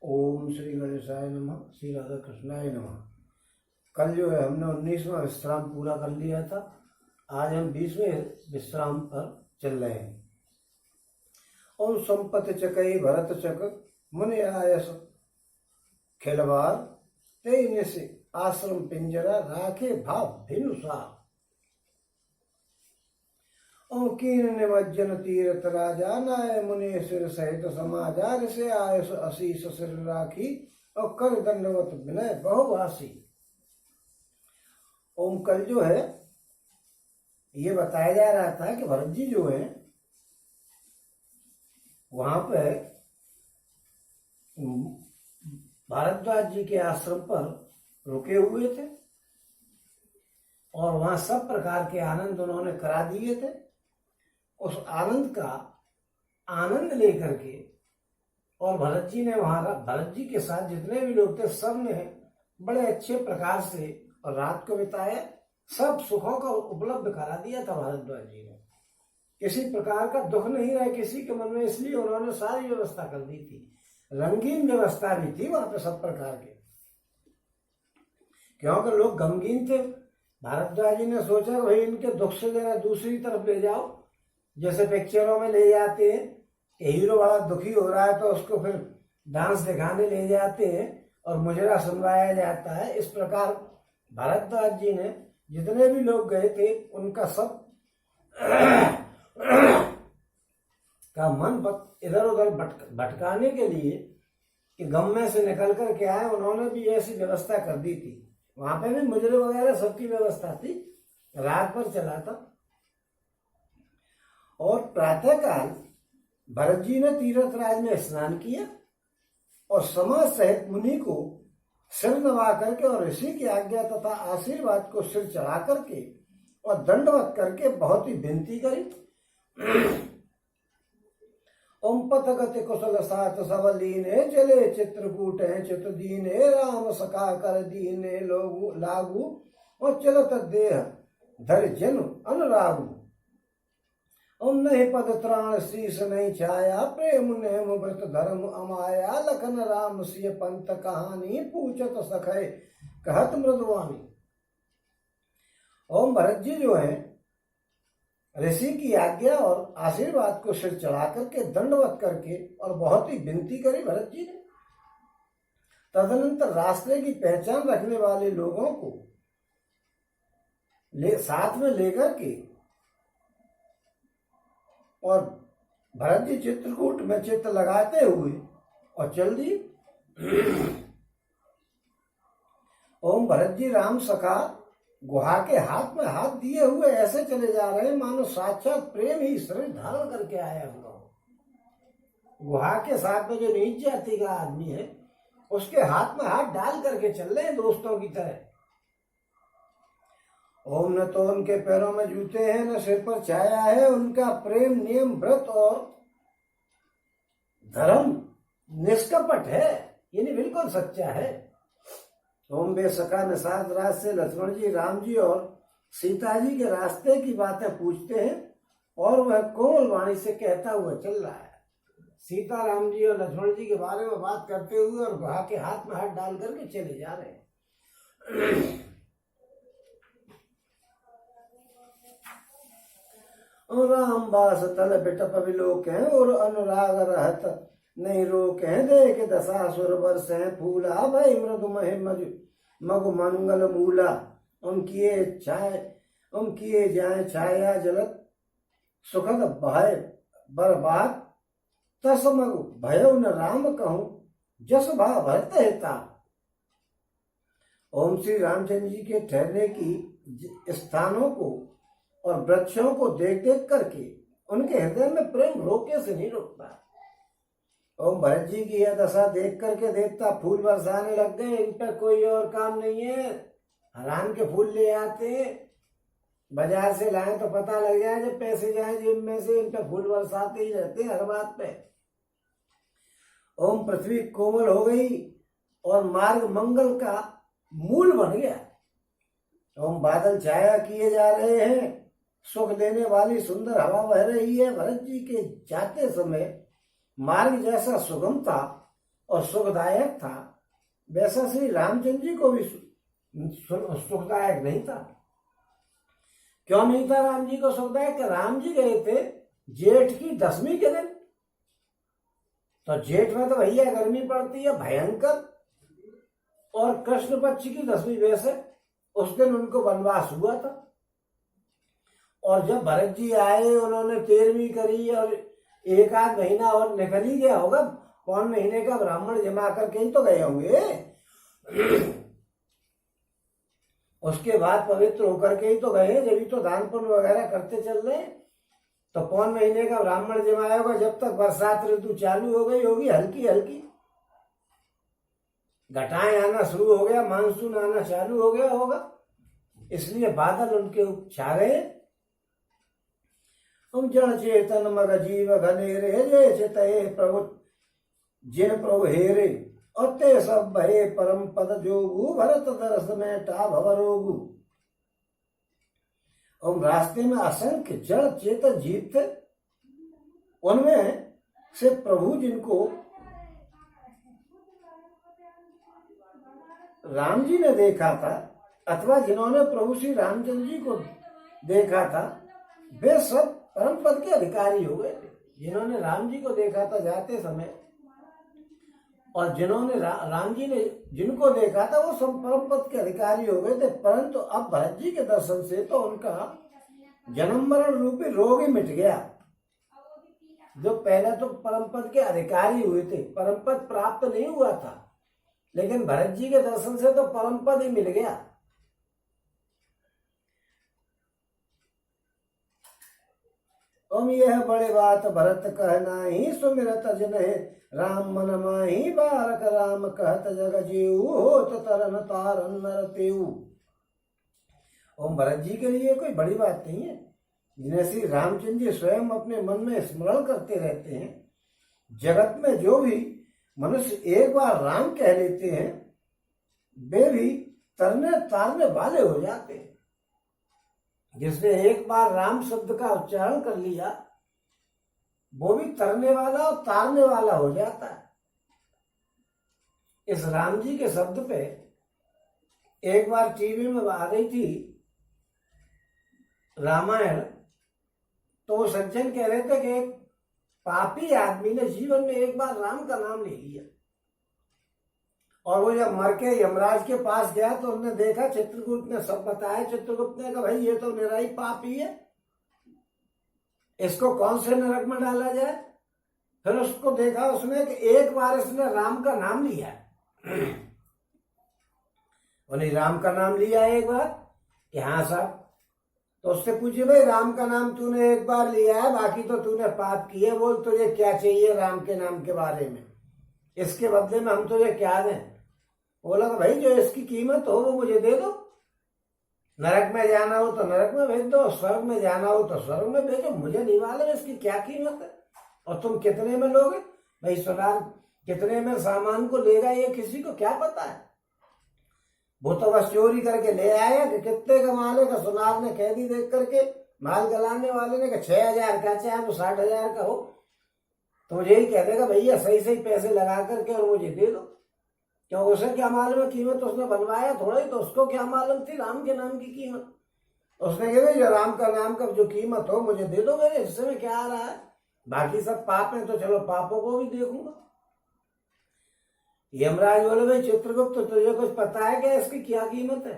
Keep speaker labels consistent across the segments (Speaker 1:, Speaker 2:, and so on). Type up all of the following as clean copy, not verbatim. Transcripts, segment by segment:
Speaker 1: ओम श्री गणेशाय नमः। श्री राधा कृष्णाय नमः। कल जो है हमने 19वां विश्राम पूरा कर लिया था। आज हम 20वें विश्राम पर चल रहे हैं। ओम संपत चकई भरत चक मुनि आयस खिलवार ते से आश्रम पिंजरा राखे भाव भिनुसार। ओम कीन निमज्जन तीरथ राजा नाय मुनि सिर सहित समाचार से आयस अशीष सिर राखी और कर दंडवत विनय बहुभाषी। ओम कल जो है ये बताया जा रहा था कि भरत जी जो है वहां पे भारद्वाज जी के आश्रम पर रुके हुए थे और वहां सब प्रकार के आनंद उन्होंने करा दिए थे। उस आनंद का आनंद लेकर के और भरत जी ने वहां भरत जी के साथ जितने भी लोग थे सब ने बड़े अच्छे प्रकार से और रात को बिताया। सब सुखों का उपलब्ध करा दिया था भारद्वाज जी ने। किसी प्रकार का दुख नहीं रहा किसी के मन में, इसलिए उन्होंने सारी व्यवस्था कर दी थी। रंगीन व्यवस्था भी थी वहां पे सब प्रकार के, क्योंकि लोग गमगीन थे। भारद्वाज जी ने सोचा भाई इनके दुख से जरा दूसरी तरफ ले जाओ। जैसे पिक्चरों में ले जाते हैं कि हीरो बड़ा दुखी हो रहा है तो उसको फिर डांस दिखाने ले जाते हैं और मुजरा सुनवाया जाता है। इस प्रकार भारद्वाज जी ने जितने भी लोग गए थे उनका सब का मन इधर उधर भटकाने के लिए कि गम में से निकल कर के आए, उन्होंने भी ऐसी व्यवस्था कर दी थी। वहां पे भी मुजरे वगैरह सबकी व्यवस्था थी। रात पर चला था और प्रातःकाल भरत जी ने तीर्थराज में स्नान किया और समाज सहित मुनि को सिर नवा करके और ऋषि की आज्ञा तथा आशीर्वाद को सिर चढ़ा करके और दंडवत करके बहुत ही विनती करी। ओम पथगति कुशल सात सब लीने चले चित्रकूट है चित दीने राम सखा कर दीने लोगु लागू और चलत देह धर जन अनुरागु। ओम नहीं पद त्राण शीस नहीं छाया प्रेम नेम व्रत धर्म अमाया लखन राम सिय पंत कहानी पूछत सखे कहत मृदुवानी। ओम भरत जी जो है ऋषि की आज्ञा और आशीर्वाद को सिर चढ़ा करके दंडवत करके और बहुत ही विनती करी भरत जी ने। तदनंतर रास्ते की पहचान रखने वाले लोगों को साथ में लेकर के और भरत जी चित्रकूट में चित्त लगाते हुए और चल दिए। ओम भरत जी राम सखा गुहा के हाथ में हाथ दिए हुए ऐसे चले जा रहे हैं मानो साक्षात प्रेम ही शरीर धारण करके आया हुआ हो। गुहा के साथ में जो नीच जाति का आदमी है उसके हाथ में हाथ डाल करके चल रहे हैं दोस्तों की तरह। ओम न तो उनके पैरों में जूते हैं न सिर पर छाया है, उनका प्रेम नियम व्रत और धर्म निष्कपट है, यानी बिल्कुल सच्चा है। ओम बे सखा निषाद राज से लक्ष्मण जी राम जी और सीता जी के रास्ते की बातें पूछते हैं और वह कोमल वाणी से कहता हुआ चल रहा है। सीता राम जी और लक्ष्मण जी के बारे में बात करते हुए और गुहा के हाथ में हाथ डाल करके चले जा रहे हैं। राम बास तल बिटप विलोक है और अनुराग रहत नहीं रोक है। देख दशासुर वर्ष है फूला भई मृदु महे मगु मंगल मूला। उनकिए जाए छाया जलत सुखद भय बर्बाद तस मगु भयो न राम कहूं जस भा भरत हेता। ओम श्री रामचंद्र जी के ठहरने की स्थानों को और वृक्षों को देख देख करके उनके हृदय में प्रेम रोके से नहीं रुकता। ओम भरत जी की यह दशा देख करके देवता फूल बरसाने लग गए। इन पर कोई और काम नहीं है, हरान के फूल ले आते, बाजार से लाए तो पता लग जाए जब पैसे जाए जेब में से, इन पर फूल बरसाते ही रहते हर बात पे। ओम पृथ्वी कोमल हो गई और मार्ग मंगल का मूल बन गया। ओम बादल छाया किए जा रहे हैं, सुख देने वाली सुंदर हवा बह रही है। भरत जी के जाते समय मार्ग जैसा सुगम था और सुखदायक था, वैसा श्री रामचंद्र जी को भी सुखदायक नहीं था। क्यों नहीं था राम जी को सुखदायक? राम जी गए थे जेठ की 10वीं के दिन, तो जेठ में तो भैया गर्मी पड़ती है भयंकर, और कृष्ण पक्ष की 10वीं वैसे उस दिन उनको वनवास हुआ था। और जब भरत जी आए, उन्होंने 13वीं करी और 1 आध महीना और निकल ही गया होगा, कौन महीने का ब्राह्मण जमा करके ही तो गए होंगे। उसके बाद पवित्र होकर के ही तो गए, जब ही तो दान पुण्य वगैरह करते चल रहे। तो कौन महीने का ब्राह्मण जमाया होगा जब तक बरसात ऋतु चालू हो गई होगी, हल्की हल्की घटाएं आना शुरू हो गया, मानसून आना चालू हो गया होगा, इसलिए बादल उनके छा गए। हम जड़ चेतन मग जीव घनेरे जे चितये प्रभु जिन प्रभु हेरे, अते सब भये परम पद जोगु भरत दरस में टा भवरोगु। हम रास्ते में असंख्य जड़ चेतन जीव थे, उनमें से प्रभु जिनको राम जी ने देखा था, अथवा जिन्होंने प्रभु श्री रामचंद्र जी को देखा था, वे सब परम पद के अधिकारी हो गए थे। जिन्होंने राम जी को देखा था जाते समय, और जिन्होंने राम जी ने जिनको देखा था, वो सब परम पद के अधिकारी हो गए थे। परंतु अब भरत जी के दर्शन से तो उनका जन्म मरण रूपी रोग ही मिट गया। जो पहले तो परम पद के अधिकारी हुए थे, परम पद प्राप्त नहीं हुआ था, लेकिन भरत जी के दर्शन से तो परम पद ही मिल गया। यह बड़े बात भरत कहना ही सुमिरत जन है, राम मन माही बारक राम कहत जग जीव होत तरन तारन नर तेऊ। ओम भरत जी के लिए कोई बड़ी बात नहीं है, जिन्हें श्री रामचंद्र जी स्वयं अपने मन में स्मरण करते रहते हैं। जगत में जो भी मनुष्य एक बार राम कह लेते हैं, वे भी तरने तारने वाले हो जाते हैं। जिसने एक बार राम शब्द का उच्चारण कर लिया, वो भी तरने वाला और तारने वाला हो जाता है। इस राम जी के शब्द पे एक बार टीवी में आ रही थी रामायण, तो वो सज्जन कह रहे थे कि एक पापी आदमी ने जीवन में एक बार राम का नाम ले लिया, और वो जब मर के यमराज के पास गया तो उसने देखा, चित्रगुप्त ने सब बताया। चित्रगुप्त ने कहा भाई ये तो निराई पापी है, इसको कौन से नरक में डाला जाए। फिर उसको देखा उसने कि एक बार इसने राम का नाम लिया, उन्हें राम का नाम लिया एक बार कि हाँ साहब। तो उससे पूछे भाई राम का नाम तूने एक बार लिया है, बाकी तो तूने पाप किए, बोल तुझे क्या चाहिए राम के नाम के बारे में, इसके बदले में हम तुझे क्या दें। बोला भाई जो इसकी कीमत हो वो मुझे दे दो, नरक में जाना हो तो नरक में भेज दो, स्वर्ग में जाना हो तो स्वर्ग में भेजो, मुझे नहीं मालूम इसकी क्या कीमत है और तुम कितने में लोगे। भाई सुनार कितने में सामान को लेगा ये किसी को क्या पता है। वो तो बस चोरी करके ले आया कि कितने का माल है, का सुनार ने कैदी देख करके, माल गलाने वाले ने कहा 6,000 का, चाहे वो 60,000 का हो, तो मुझे ही कह देगा भैया सही सही पैसे लगा करके और मुझे दे दो। क्यों उसे क्या मालूम है कीमत, उसने बनवाया थोड़ा ही, तो उसको क्या मालूम थी राम के नाम की कीमत। उसने कहा जो राम का नाम का जो कीमत हो मुझे दे दो, मेरे हिस्से में क्या आ रहा है, बाकी सब पाप है तो चलो पापों को भी देखूंगा। यमराज बोले भाई चित्रगुप्त तो तुझे कुछ पता है क्या इसकी क्या कीमत है।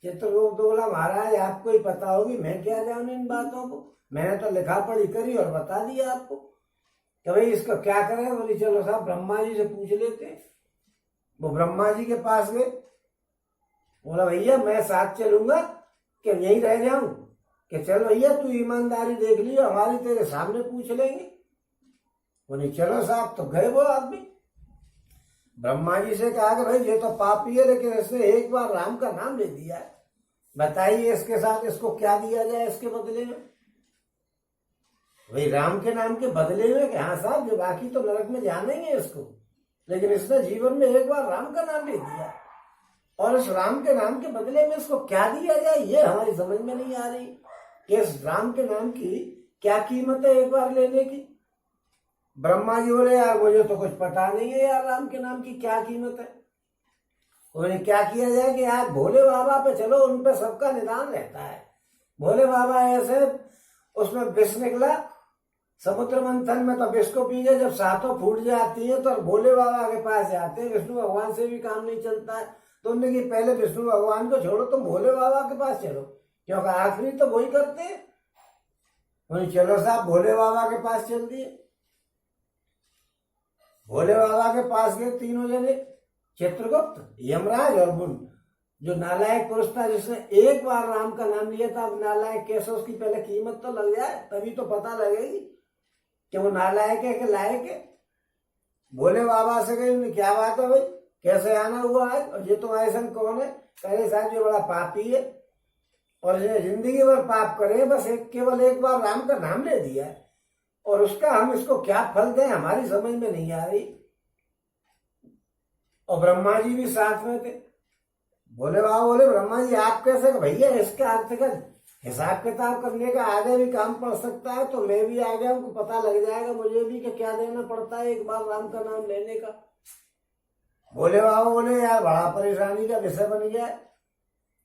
Speaker 1: चित्रगुप्त बोला महाराज आपको ही पता होगी, मैं क्या जानू इन बातों को, मैंने तो लिखा पढ़ी करी और बता दिया आपको कि भाई इसका क्या करें। बोली चलो साहब ब्रह्मा जी से पूछ लेते। वो ब्रह्मा जी के पास गए, बोला भैया मैं साथ चलूंगा कि यहीं रह जाऊं, कि चल भैया तू ईमानदारी देख लियो, हमारी तेरे सामने पूछ लेंगे। बोले चलो साहब। तो गए वो आदमी, ब्रह्मा जी से कहा कि भाई ये तो पापी है, लेकिन इसने एक बार राम का नाम ले दिया है, बताइए इसके साथ इसको क्या दिया जाए इसके बदले में। भाई राम के नाम के बदले में कि हाँ साहब जो बाकी तो नरक में जाने ही है इसको, लेकिन इसने जीवन में एक बार राम का नाम ले दिया, और इस राम के नाम के बदले में इसको क्या दिया जाए ये हमारी समझ में नहीं आ रही कि इस राम के नाम की क्या कीमत है एक बार लेने की। ब्रह्मा जी बोले यार मुझे तो कुछ पता नहीं है यार, राम के नाम की क्या कीमत है। उन्हें क्या किया जाए कि यार भोले बाबा पे चलो, उन पे सबका निदान रहता है। भोले बाबा ऐसे, उसमें विष निकला समुद्र मंथन में, तो विष को पी गए, जब सातों फूट जाती है तो भोले बाबा के पास जाते हैं। विष्णु भगवान से भी काम नहीं चलता है, तो उन्होंने कि पहले विष्णु भगवान को छोड़ो, तुम भोले बाबा के पास चलो, क्योंकि आखिरी तो वही करते हैं। उन्हें चलो साहब भोले बाबा के पास चल दिए। भोले बाबा के पास गए तीनों जने, चित्रगुप्त, यमराज और बुद्ध। जो नालायक पुरुष था जिसने एक बार राम का नाम लिया था, अब नालायक कैसे, उसकी पहले कीमत तो लग जाए, तभी तो पता लगेगी कि वो नालायक है कि लायक है। भोले बाबा से गई, क्या बात है भाई, कैसे आना हुआ है, और ये तुम ऐसा कौन है? कहे साहब ये बड़ा पापी है और ये जिंदगी भर पाप करे, बस केवल एक बार राम का नाम ले दिया है, और उसका हम इसको क्या फल दें हमारी समझ में नहीं आ रही। और ब्रह्मा जी भी साथ में थे। भोले बाबा बोले ब्रह्मा जी आप कैसे? भैया इसका अर्थ का हिसाब किताब करने का आगे भी काम पड़ सकता है, तो मैं भी आ गया, हमको पता लग जाएगा मुझे भी कि क्या देना पड़ता है एक बार राम का नाम लेने का। भोले बाबा बोले यार बड़ा परेशानी का विषय बन गया है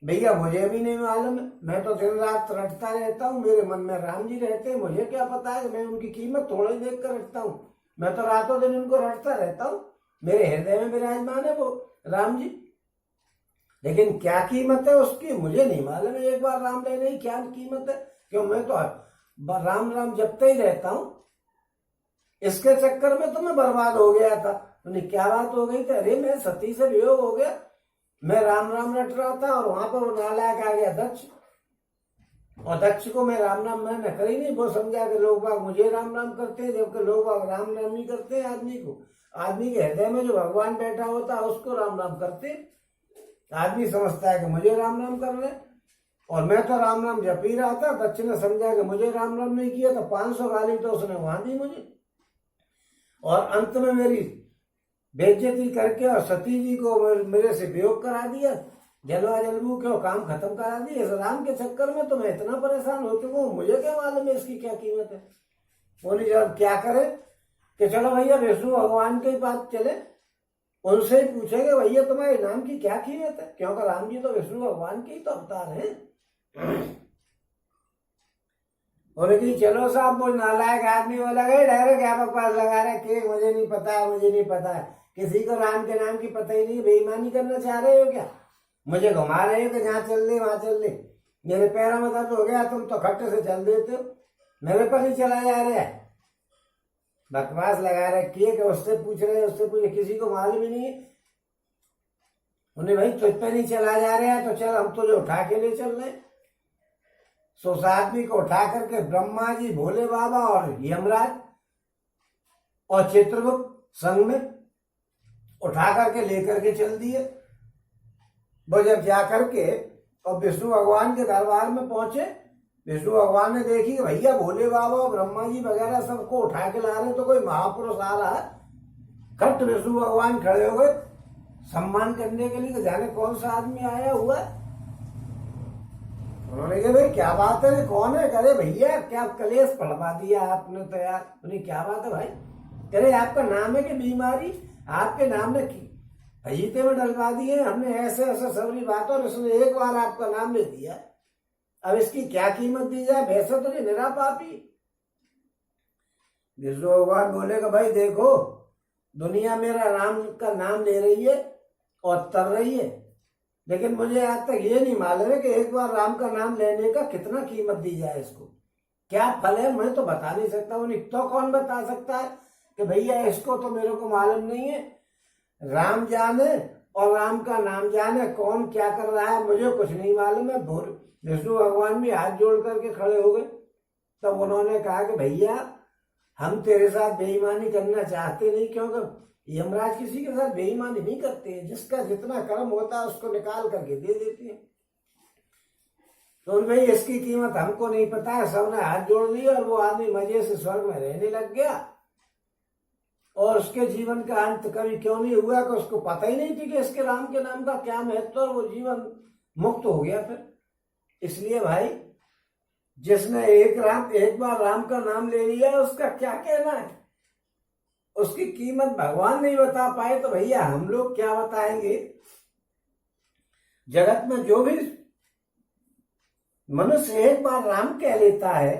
Speaker 1: भैया, मुझे भी नहीं मालूम है, मैं तो दिन रात रटता रहता हूँ, मेरे मन में राम जी रहते हैं, मुझे क्या पता है कि मैं उनकी कीमत थोड़ी देख कर रखता हूँ, मैं तो रातों दिन उनको रटता रहता हूँ, मेरे हृदय में विराजमान है वो राम जी, लेकिन क्या कीमत है उसकी मुझे नहीं मालूम है। एक बार राम लेने की क्या कीमत है, क्यों मैं तो राम राम जपते ही रहता हूँ, इसके चक्कर में तो मैं बर्बाद हो गया था। उन्हें क्या बात हो गई थी? अरे मैं सती से वियोग हो गया, मैं राम राम रट रहा था, और वहां पर वो नालायक आ गया दक्ष, और दक्ष को मैं राम राम मैंने करी नहीं, वो समझा कि लोग बाग मुझे राम राम करते हैं, जबकि लोग बाग राम राम नहीं करते हैं आदमी को। आदमी के हृदय में जो भगवान बैठा होता है उसको राम राम करते। आदमी समझता है कि मुझे राम राम कर ले, और मैं तो राम राम जप ही रहा था। दक्ष ने समझा कि मुझे राम राम नहीं किया, तो 500 गाली तो उसने वहां दी मुझे, और अंत में मेरी बेइज्जती करके और सती जी को मेरे से वियोग करा दिया, जलवा जलबू के काम खत्म करा दिया। इस राम के चक्कर में तो मैं इतना परेशान हो चुका हूँ, मुझे क्या मालूम है इसकी क्या कीमत है। बोली जब क्या करे कि चलो भैया विष्णु भगवान के पास चले, उनसे ही पूछेंगे भैया तुम्हारे नाम की क्या कीमत है, क्योंकि राम जी तो विष्णु भगवान के ही तो अवतार हैं। बोले कि चलो साहब, वो नालायक आदमी बोला गए डायरेक्ट क्या बकवास लगा रहे कि मुझे नहीं पता है, मुझे नहीं पता है, किसी को राम के नाम की पता ही नहीं, बेईमानी करना चाह रहे हो क्या? मुझे घुमा रहे हो कि जहाँ चल दे वहां चल दे, मेरे पैरों में दर्द हो गया, तुम तो खट्ट से चल देते हो, मेरे पर ही चला जा रहा है, बकवास लगा रहे किए कि उससे पूछ रहे, उससे पूछे, किसी को मालूम ही नहीं है। उन्हें भाई तुझ पे नहीं चला जा रहा है तो चल हम तुझे उठा के ले चल रहे। सो आदमी को उठा करके ब्रह्मा जी, भोले बाबा और यमराज और चित्रगुप्त संग में उठा करके लेकर के चल दिए। वो जब जा करके और विष्णु भगवान के दरबार में पहुंचे, विष्णु भगवान ने देखी कि भैया भोले बाबा और ब्रह्मा जी वगैरह सबको उठा के ला रहे, तो कोई महापुरुष आ रहा है। खट विष्णु भगवान खड़े हो गए सम्मान करने के लिए कि जाने कौन सा आदमी आया हुआ है। उन्होंने कहा भाई क्या बात है, कौन है? करे भैया क्या कलेश पढ़वा दिया आपने तो यार। उन्हें क्या बात है भाई? करे आपका नाम है कि बीमारी, आपके नाम ने फजीते में डलवा दिए हमने, ऐसे ऐसे सबरी बात, और उसने एक बार आपका नाम ले दिया, अब इसकी क्या कीमत दी जाए? वैसे तो नहीं निरा पापी। विष्णु भगवान बोले कि भाई देखो, दुनिया मेरा राम का नाम ले रही है और तर रही है, लेकिन मुझे आज तक ये नहीं मालूम है कि एक बार राम का नाम लेने का कितना कीमत दी जाए, इसको क्या फल है, मैं तो बता नहीं सकता। उन्हें तो कौन बता सकता है कि भैया इसको तो मेरे को मालूम नहीं है, राम जाने और राम का नाम जाने, कौन क्या कर रहा है मुझे कुछ नहीं मालूम है। विष्णु भगवान भी हाथ जोड़ करके खड़े हो गए। तब उन्होंने कहा कि भैया हम तेरे साथ बेईमानी करना चाहते नहीं, क्योंकि यमराज किसी के साथ बेईमानी नहीं करते हैं, जिसका जितना कर्म होता है उसको निकाल करके दे देते हैं। तो भाई इसकी कीमत हमको नहीं पता है। सबने हाथ जोड़ दिया और वो आदमी मजे से स्वर्ग में रहने लग गया, और उसके जीवन का अंत कभी क्यों नहीं हुआ कि उसको पता ही नहीं थी कि इसके राम के नाम का क्या महत्व, और वो जीवन मुक्त हो गया फिर। इसलिए भाई जिसने एक बार राम का नाम ले लिया उसका क्या कहना है? उसकी कीमत भगवान नहीं बता पाए तो भैया हम लोग क्या बताएंगे। जगत में जो भी मनुष्य एक बार राम कह लेता है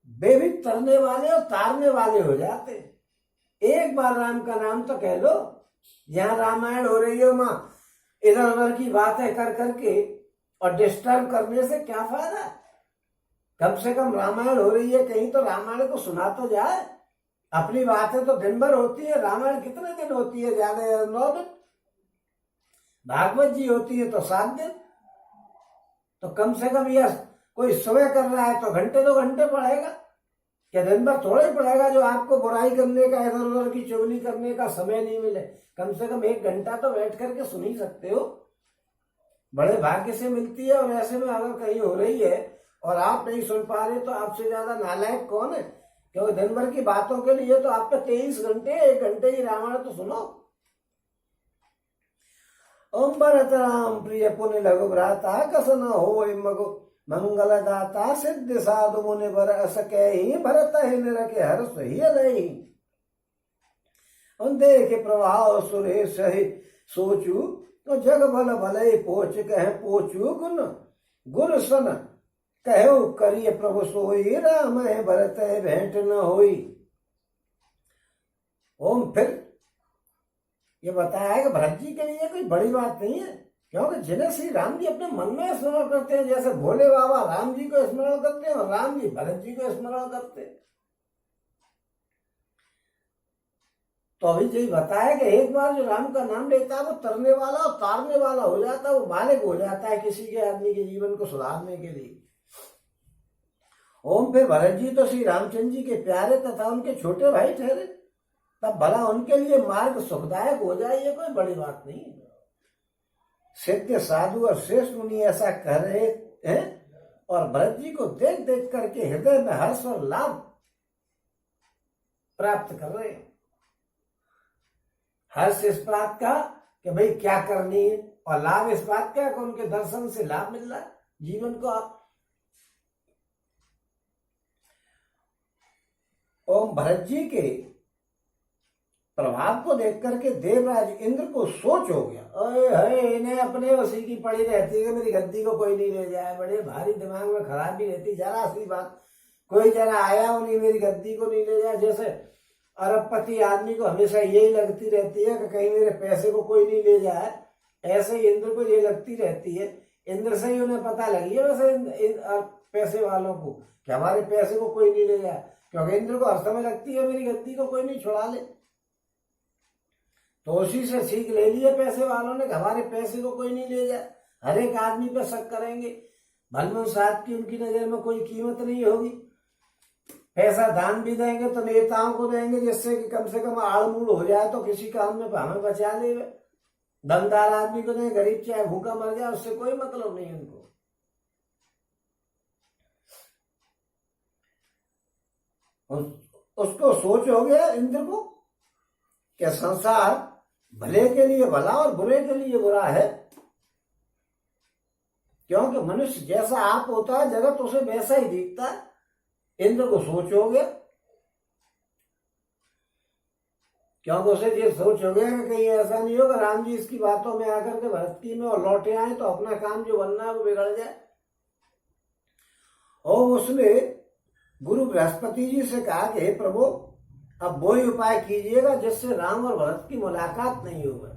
Speaker 1: वे भी तरने वाले और तारने वाले हो जाते। एक बार राम का नाम तो कह लो। यहां रामायण हो रही हो मां इधर उधर की बातें कर करके और डिस्टर्ब करने से क्या फायदा। कम से कम रामायण हो रही है कहीं तो रामायण को सुना तो जाए। अपनी बातें तो दिन भर होती है, रामायण कितने दिन होती है, ज्यादा 9 दिन। भागवत जी होती है तो 7 दिन। तो कम से कम यह कोई सुबह कर रहा है तो घंटे 2 घंटे पढ़ेगा, क्या दिन भर थोड़ा ही पढ़ेगा जो आपको बुराई करने का इधर उधर की चुगली करने का समय नहीं मिले। कम से कम 1 घंटा तो बैठ करके सुन ही सकते हो, बड़े भाग्य से मिलती है। और ऐसे में अगर कहीं हो रही है और आप नहीं सुन पा रहे तो आपसे ज्यादा नालायक कौन है। क्योंकि दिन भर की बातों के लिए तो आपके 23 घंटे, 1 घंटे ही रामायण तो सुनो। ओम भरत राम प्रिय पुण्य लघु भ्राता कसन हो मगु मंगल दाता सिद्ध साधु मुनि बर सके ही भरत ही निरखे हर्ष ही नहीं। देखे प्रभाव सुरेश ही सोचू तो जग भल भले पोच कह पोचू गुण गुण सन कहो करिए प्रभु सोई राम है भरत है भेंट न होई। ओम फिर ये बताया है कि भरत जी के लिए कोई बड़ी बात नहीं है, क्योंकि जिन्हें श्री राम जी अपने मन में स्मरण करते हैं, जैसे भोले बाबा राम जी को स्मरण करते हैं और राम जी भरत जी को स्मरण करते हैं। तो अभी यही बताया कि एक बार जो राम का नाम लेता है वो तरने वाला और तारने वाला हो जाता है, वो मालिक हो जाता है किसी के आदमी के जीवन को सुधारने के लिए। ओम फिर भरत जी तो श्री रामचंद्र जी के प्यारे तथा उनके छोटे भाई ठहरे, तब भला उनके लिए मार्ग सुखदायक हो जाए ये कोई बड़ी बात नहीं है। सिद्ध साधु और श्रेष्ठ मुनि ऐसा कह रहे हैं और भरत जी को देख देख करके हृदय में हर्ष और लाभ प्राप्त कर रहे हैं। हर्ष इस बात का कि भाई क्या करनी है, और लाभ इस बात का कि उनके दर्शन से लाभ मिल रहा है जीवन को। ओम भरत जी के प्रभाव को देख करके देवराज इंद्र को सोच हो गया, अरे है इन्हें अपने उसी की पड़ी रहती है, मेरी गद्दी को कोई नहीं ले जाए। बड़े भारी दिमाग में खराबी रहती, जरा सी बात कोई जरा आया नहीं मेरी गद्दी को नहीं ले जाए। जैसे अरबपति आदमी को हमेशा यही लगती रहती है कि कहीं मेरे पैसे को कोई नहीं ले जाए, ऐसे ही इंद्र को ये लगती रहती है। इंद्र से ही उन्हें पता लगी है वैसे पैसे वालों को कि हमारे पैसे को कोई नहीं ले जाए, क्योंकि इंद्र को हर समय लगती है मेरी गद्दी को कोई नहीं छुड़ा ले। तो उसी से सीख ले लिए पैसे वालों ने कि हमारे पैसे को कोई नहीं ले जाए। हर एक आदमी पे शक करेंगे, भलमन साहब की उनकी नजर में कोई कीमत नहीं होगी। पैसा दान भी देंगे तो नेताओं को देंगे जिससे कि कम से कम आड़मूड़ हो जाए तो किसी काम में हमें बचा ले। धनदार आदमी को दें, गरीब चाहे भूखा मर जाए उससे कोई मतलब नहीं उनको। उसको सोच हो गया इंद्र को कि संसार भले के लिए भला और बुरे के लिए बुरा है, क्योंकि मनुष्य जैसा आप होता है जगत उसे वैसा ही दिखता है। इंद्र को सोच हो गया, क्योंकि उसे ये सोच हो गया कि कहीं ऐसा नहीं होगा राम जी इसकी बातों में आकर के भरतकी में और लौटे आए तो अपना काम जो बनना है वो बिगड़ जाए। और उसने गुरु बृहस्पति जी से कहा कि हे प्रभु अब वो ही उपाय कीजिएगा जिससे राम और भरत की मुलाकात नहीं होगा।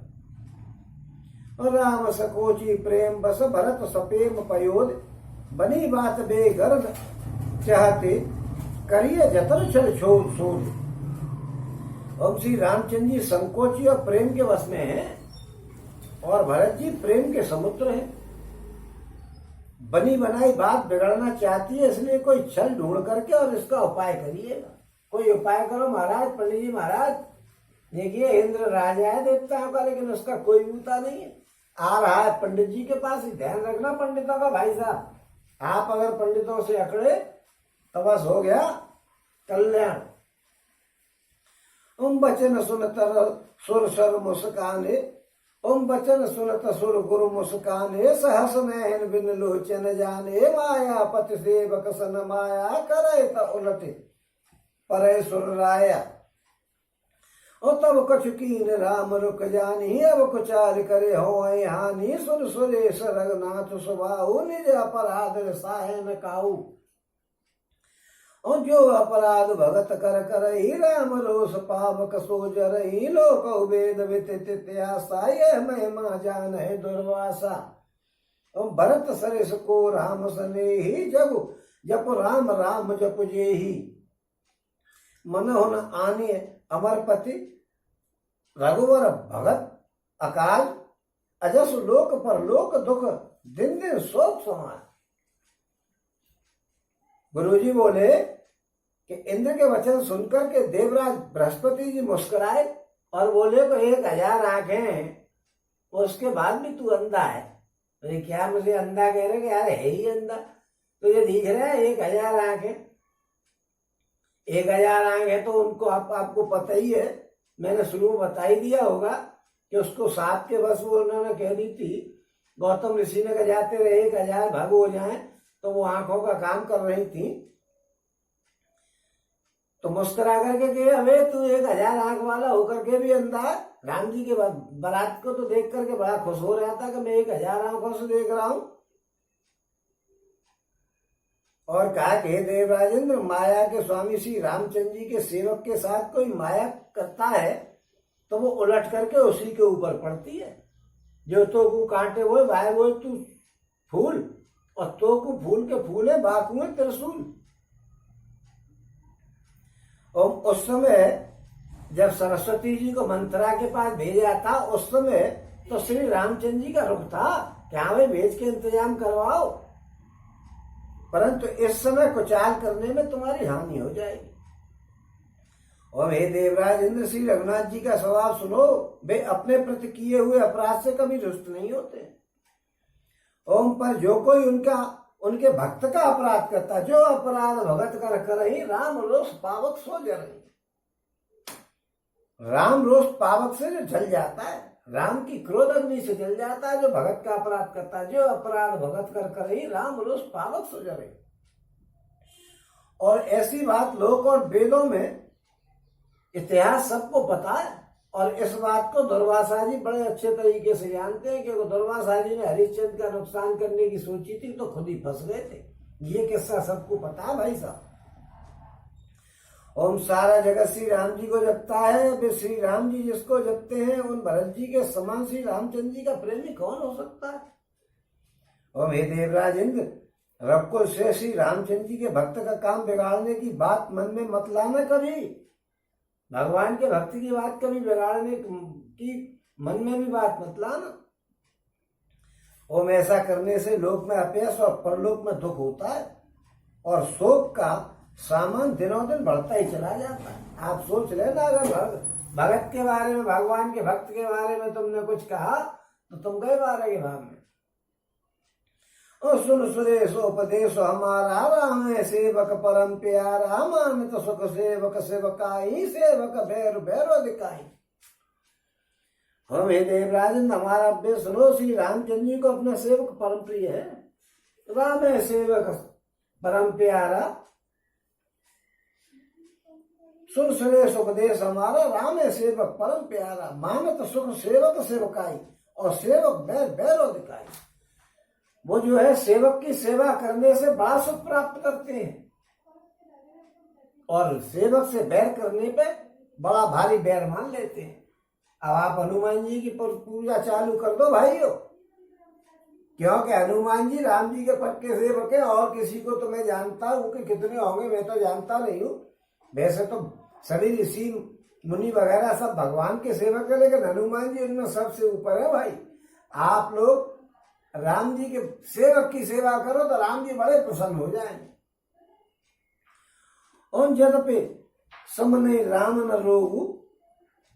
Speaker 1: और राम सकोची प्रेम बस भरत सपेम पयोद बनी बात बेगर्द चाहते करिए जतन छल छोड़ सोच। अब श्री रामचंद्र जी संकोची और प्रेम के वश में हैं और भरत जी प्रेम के समुद्र हैं। बनी बनाई बात बिगड़ना चाहती है, इसलिए कोई छल ढूंढ करके और इसका उपाय करिएगा। कोई उपाय करो महाराज। पंडित जी महाराज देखिए इंद्र राजा है देवताओं का, लेकिन उसका कोई बूता नहीं है। आ रहा है पंडित जी के पास ही, ध्यान रखना पंडितों का भाई साहब। आप अगर पंडितों से अकड़े तो बस हो गया कल्याण। ओम बचन सुनत सुर सर मुस्काने, ओम बचन सुनत सुर गुरु मुस्काने, सहस नयन बिन लोचन जाने, माया पति सेवक सन माया करे त उलटे परे सुर राया। और तब कछु कीन राम रुक जानी, अब कुचाल करे हो हानि, सुर सुरेश रघुनाथ सुबाहु, निज अपराध साहे न काहू। और जो अपराध भगत कर करही, राम रोष पावक सो जरही, लोक वेद वित्यासा, यह महिमा जान है दुर्वासा। और भरत सरेस को राम सनेही, जब जप राम राम जप जेही, मन हुन आने अमरपति, रघुवर भगत अकाल, अजस लोक पर लोक दुख, दिन दिन शोक समान। गुरुजी बोले कि इंद्र के वचन सुनकर के देवराज बृहस्पति जी मुस्कुराए और बोले को 1000 आंखें हैं, उसके बाद भी तू अंधा है। तो क्या मुझे अंधा कह रहे कि यार है ही अंधा, तुझे दिख रहा है 1000 आंखें। 1000 आंखें तो उनको आपको पता ही है, मैंने शुरू में बता ही दिया होगा कि उसको साप के बस वो उन्होंने कह दी थी, गौतम ऋषि ने कहा जाते रहे 1000 भाग हो जाए, तो वो आंखों का काम कर रही थी। तो मुस्कुरा करके कि अबे तू 1000 आंख वाला होकर के भी अंधा है। राम जी के बारात को तो देख करके बड़ा खुश हो रहा था कि मैं 1000 आंखों से देख रहा हूं। और कहा कि हे देवराजेंद्र, माया के स्वामी श्री रामचंद्र जी के सेवक के साथ कोई माया करता है तो वो उलट करके उसी के ऊपर पड़ती है। जो तो को कांटे वो भाई वो तू फूल, और तो को फूल के फूल है, बाकू है त्रिशूल। और उस समय जब सरस्वती जी को मंथरा के पास भेजा था, उस समय तो श्री रामचंद्र जी का रुख था कि हाँ भाई भेज के इंतजाम करवाओ, परंतु इस समय कुचाल करने में तुम्हारी हानि हो जाएगी। और हे देवराज इंद्र, श्री रघुनाथ जी का स्वभाव सुनो, वे अपने प्रति किए हुए अपराध से कभी रुष्ट नहीं होते। ओम पर जो कोई उनके भक्त का अपराध करता, जो अपराध भगत कर करही, राम रोष पावक सो जरही। राम रोष पावक से जो जल जाता है, राम की क्रोध अग्नि से जल जाता है जो भगत का अपराध करता है। जो अपराध भगत कर करही, राम रोष पावक सो जरही। और ऐसी बात लोक और वेदों में इतिहास सबको पता है, और इस बात को दुर्वासा जी बड़े अच्छे तरीके से जानते हैं, क्योंकि दुर्वासा जी ने हरिश्चंद्र का नुकसान करने की सोची थी तो खुद ही फंस गए थे। ये किस्सा सबको पता है भाई साहब। ओम सारा जगत श्री राम जी को जपता है, वे श्री राम जी जिसको जपते हैं, उन भरत जी के समान श्री रामचंद्र जी का प्रेमी कौन हो सकता है। ओम हे देवराज इंद्र, रघुकुल से श्री रामचंद्र जी के भक्त का काम बिगाड़ने की बात मन में मत लाना कभी। भगवान के भक्ति की बात कभी बिगाड़ने की मन में भी बात मत लाना। ओम ऐसा करने से लोक में अपयश और परलोक में दुख होता है, और शोक का सामान दिनों दिन बढ़ता ही चला जाता है। आप सोच लेना, अगर भगत के बारे में, भगवान के भक्त के बारे में तुमने कुछ कहा तो तुम गए 12 के भाव में। और सुन सुरेश उपदेश हमारा, राम सेवक परम प्यारा, मानत सुख सेवक सेवकाई, सेवक भैर भैरो दिखाई। हम हे देवराजन, हमारा उपदेश सुनो। श्री रामचंद्र जी को अपना सेवक परम प्रिय है, राम है सेवक परम प्यारा। सुन सुरेश उपदेश हमारा, राम है सेवक परम प्यारा, मानत सुख सेवक सेवकाई, और सेवक बैर भैरो दिखाई। वो जो है सेवक की सेवा करने से बड़ा सुख प्राप्त करते हैं, और सेवक से बैर करने पे बड़ा भारी बैर मान लेते हैं। अब आप हनुमान जी की पूजा चालू कर दो भाइयों, क्योंकि हनुमान जी राम जी के पक्के सेवक है। और किसी को तो मैं जानता हूं कि कितने होंगे मैं तो जानता नहीं हूं। वैसे तो सभी ऋषि मुनि वगैरह सब भगवान के सेवक है, लेकिन हनुमान जी उनमें सबसे ऊपर है भाई। आप लोग राम जी के सेवक की सेवा करो तो राम जी बड़े प्रसन्न हो जाएंगे। और जदपि समने राम न रोगु,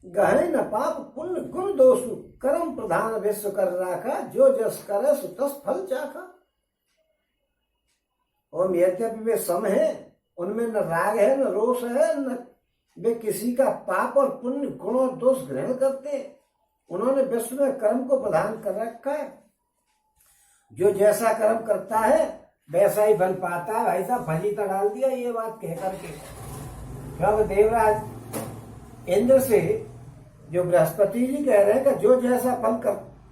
Speaker 1: गहे न पाप पुण्य गुण दोषु, कर्म प्रधान विश्व कर राखा, जो जस करे सो तस फल चाखा। और यद्यपि वे सम है, उनमें न राग है न रोष है, न वे किसी का पाप और पुण्य गुण और दोष ग्रहण करते। उन्होंने विश्व में कर्म को प्रधान कर रखा है। जो जैसा कर्म करता है वैसा ही फल पाता है। भाई साहब फजीता डाल दिया ये बात कह करके, क्योंकि देवराज इंद्र से जो बृहस्पति जी कह रहे हैं कि जो जैसा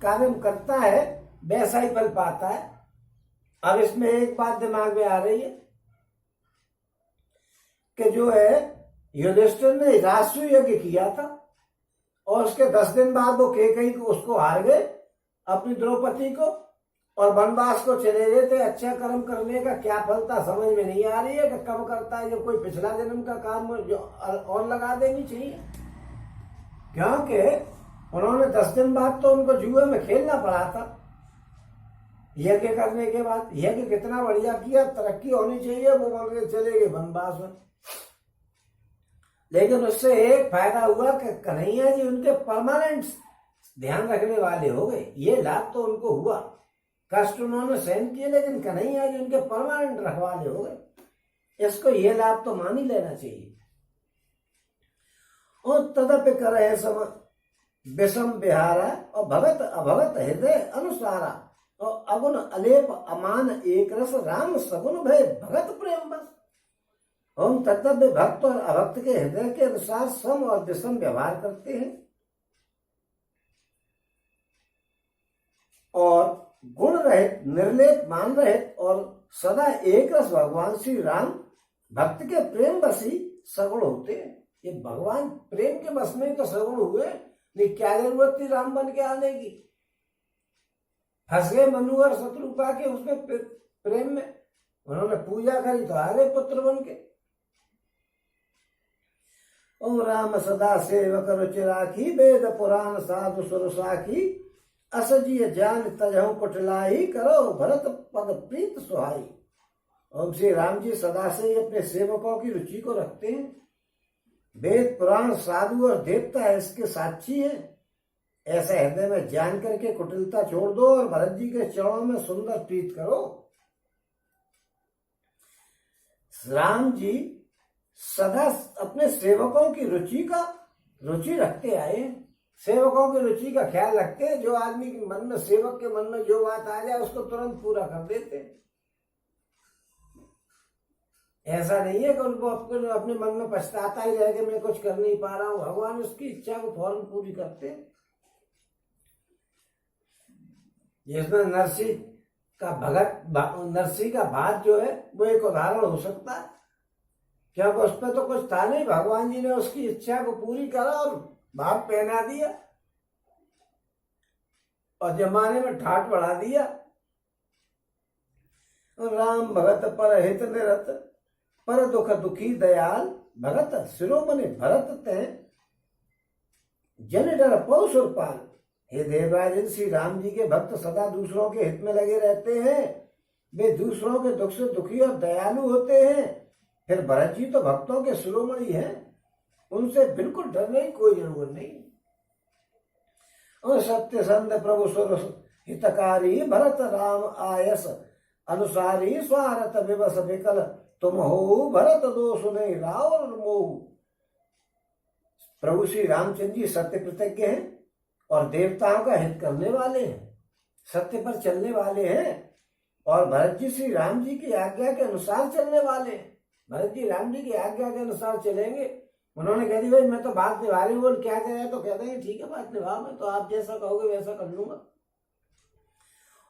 Speaker 1: कार्य करता है वैसा ही फल पाता है। अब इसमें एक बात दिमाग में आ रही है कि जो है युधिष्ठिर ने राष्ट्रीय यज्ञ किया था और उसके 10 दिन बाद वो कैकेयी को उसको हार गए अपनी द्रौपदी को और वनवास को चले गए थे। अच्छा कर्म करने का क्या फल था समझ में नहीं आ रही है कि कब करता है जो कोई पिछला जन्म का काम जो और लगा देनी चाहिए, क्योंकि उन्होंने 10 दिन बाद तो उनको जुए में खेलना पड़ा था यज्ञ करने के बाद। यज्ञ कितना बढ़िया किया, तरक्की होनी चाहिए, वो बोल के चले गए वनवास में। लेकिन उससे एक फायदा हुआ कि कन्हैया जी उनके परमानेंट ध्यान रखने वाले हो गए। ये लाभ तो उनको हुआ, कष्ट उन्होंने सहन किए, लेकिन कन्हैया जी उनके परमानेंट रखवाले हो गए। इसको ये लाभ तो मान ही लेना चाहिए। और तदपि करे सम विषम विहारा और भगत अभगत हृदय अनुसारा और अगुण अलेप अमान एक रस राम सगुन भय भगत प्रेम बस। हम तत्व भक्त और अभक्त के हृदय के अनुसार सम और विषम व्यवहार करते हैं और गुण रहित निर्लेप मान रहित और सदा एक रस भगवान श्री राम भक्त के प्रेम बसी सगुण होते हैं। ये भगवान प्रेम के बस में ही तो सगुण हुए, नहीं क्या जरूरत थी राम बन के आने की। फंस गए मनु और शत्रुपा के उसमें प्रेम में, उन्होंने पूजा करी तो आ गए पुत्र बन के। ओम राम सदा सेवक रुचि राखी वेद पुराण साधु सुर साखी असजीय ज्ञान तजहु कुटलाई करो भरत पद प्रीत सुहाई। ओम श्री राम जी सदा से अपने सेवकों की रुचि को रखते हैं। वेद पुराण साधु और देवता इसके साक्षी हैं। ऐसा हृदय में जान करके कुटिलता छोड़ दो और भरत जी के चरणों में सुंदर प्रीत करो। राम जी सदा अपने सेवकों की रुचि रखते आए, सेवकों की रुचि का ख्याल रखते हैं। जो आदमी के मन में, सेवक के मन में जो बात आ जाए उसको तुरंत पूरा कर देते हैं। ऐसा नहीं है कि उनको अपने मन में पछताता ही रहे कि मैं कुछ कर नहीं पा रहा हूं। भगवान उसकी इच्छा को फौरन पूरी करते हैं। जिसमें नरसिंह का बात जो है वो एक उदाहरण हो सकता है, क्योंकि उस पर तो कुछ था नहीं। भगवान जी ने उसकी इच्छा को पूरी करा और भाग पहना दिया और जमाने में ठाट बढ़ा दिया। राम भगत पर हित निरत पर दुख दुखी दयाल भगत शिरोमणि भरत ते जन डर पौ सुरपाल। हे देवराज, श्री राम जी के भक्त सदा दूसरों के हित में लगे रहते हैं। वे दूसरों के दुख से दुखी और दयालु होते हैं। फिर भरत जी तो भक्तों के शिरोमणि हैं, उनसे बिल्कुल डरने की कोई जरूरत नहीं। और सत्य संत प्रभु सुर हितकारी भरत राम आयस अनुसारी स्वारत विवश विकल तुम हो भरत दो सुने रावण मोह। प्रभु श्री रामचंद्र जी सत्य प्रतिज्ञ हैं और देवताओं का हित करने वाले हैं, सत्य पर चलने वाले हैं और भरत जी श्री राम जी की आज्ञा के अनुसार चलने वाले हैं। भरत जी राम जी की आज्ञा के अनुसार चलेंगे। उन्होंने कह दी भाई मैं तो बात निभा रही हूँ, बोल क्या कहे तो कहते हैं ठीक है बात निभा, मैं तो आप जैसा कहोगे वैसा कर लूंगा।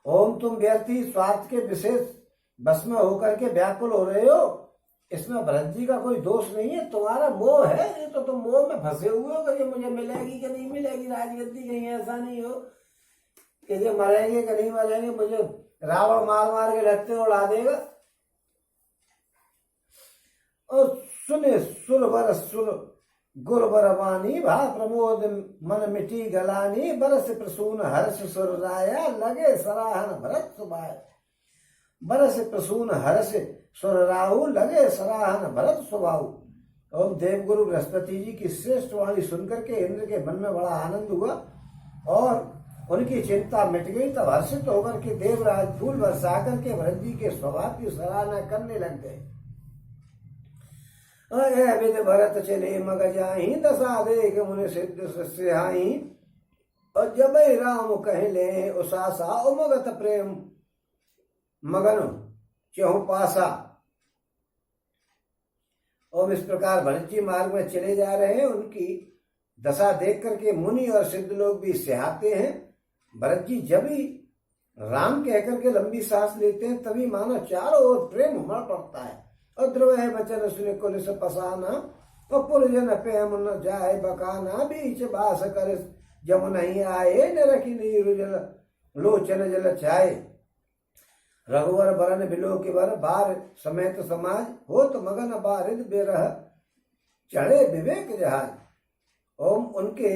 Speaker 1: ओम तुम व्यर्थी स्वार्थ के विशेष बस में होकर के व्याकुल हो रहे हो, इसमें भरत जी का कोई दोष नहीं है, तुम्हारा मोह है। ये तो तुम मोह में फंसे हुए हो कि ये मुझे मिलेगी कि नहीं मिलेगी राजगद्दी। कहीं ऐसा नहीं हो कि ये मरेंगे कि नहीं मरेंगे, मुझे रावण मार मार के रखते उड़ा देगा। और सुने सुर गुर बरवानी भा प्रमोद मन मिटी गलानी बरस प्रसून हर्ष सुर राया लगे सराहन भरत सुभाय। बरस प्रसून हर्ष सुर राहु लगे सराहन भरत सुभाऊ। और देवगुरु बृहस्पति जी की श्रेष्ठ वाणी सुनकर के इंद्र के मन में बड़ा आनंद हुआ और उनकी चिंता मिट गई। तब हर्षित होकर के देवराज फूल बरसा करके भरत जी के स्वभाव की सराहना करने लग गए। विद भरत चले मग जाही दशा देख मुनि सिद्ध सुहाई। और जब राम कह ले उसासा उमगत प्रेम मगन चहु पासा। और इस प्रकार भरत जी मार्ग में चले जा रहे हैं। उनकी दशा देख करके मुनि और सिद्ध लोग भी सिहाते हैं। भरत जी जब ही राम कह करके लंबी सांस लेते हैं तभी मानो चारों ओर प्रेम उमड़ पड़ता है। और ध्रुव है वचन सुने कुलिस पसाना, और पुरजन प्रेम न जाए बकाना, बीच बास कर जम नहीं आए, न रखी नीरु जल लोचन जल छाए। रघुवर बरन बिलो के बर बार समेत समाज, हो तो मगन बारिद बेरह चढ़े विवेक जहाज। ओम उनके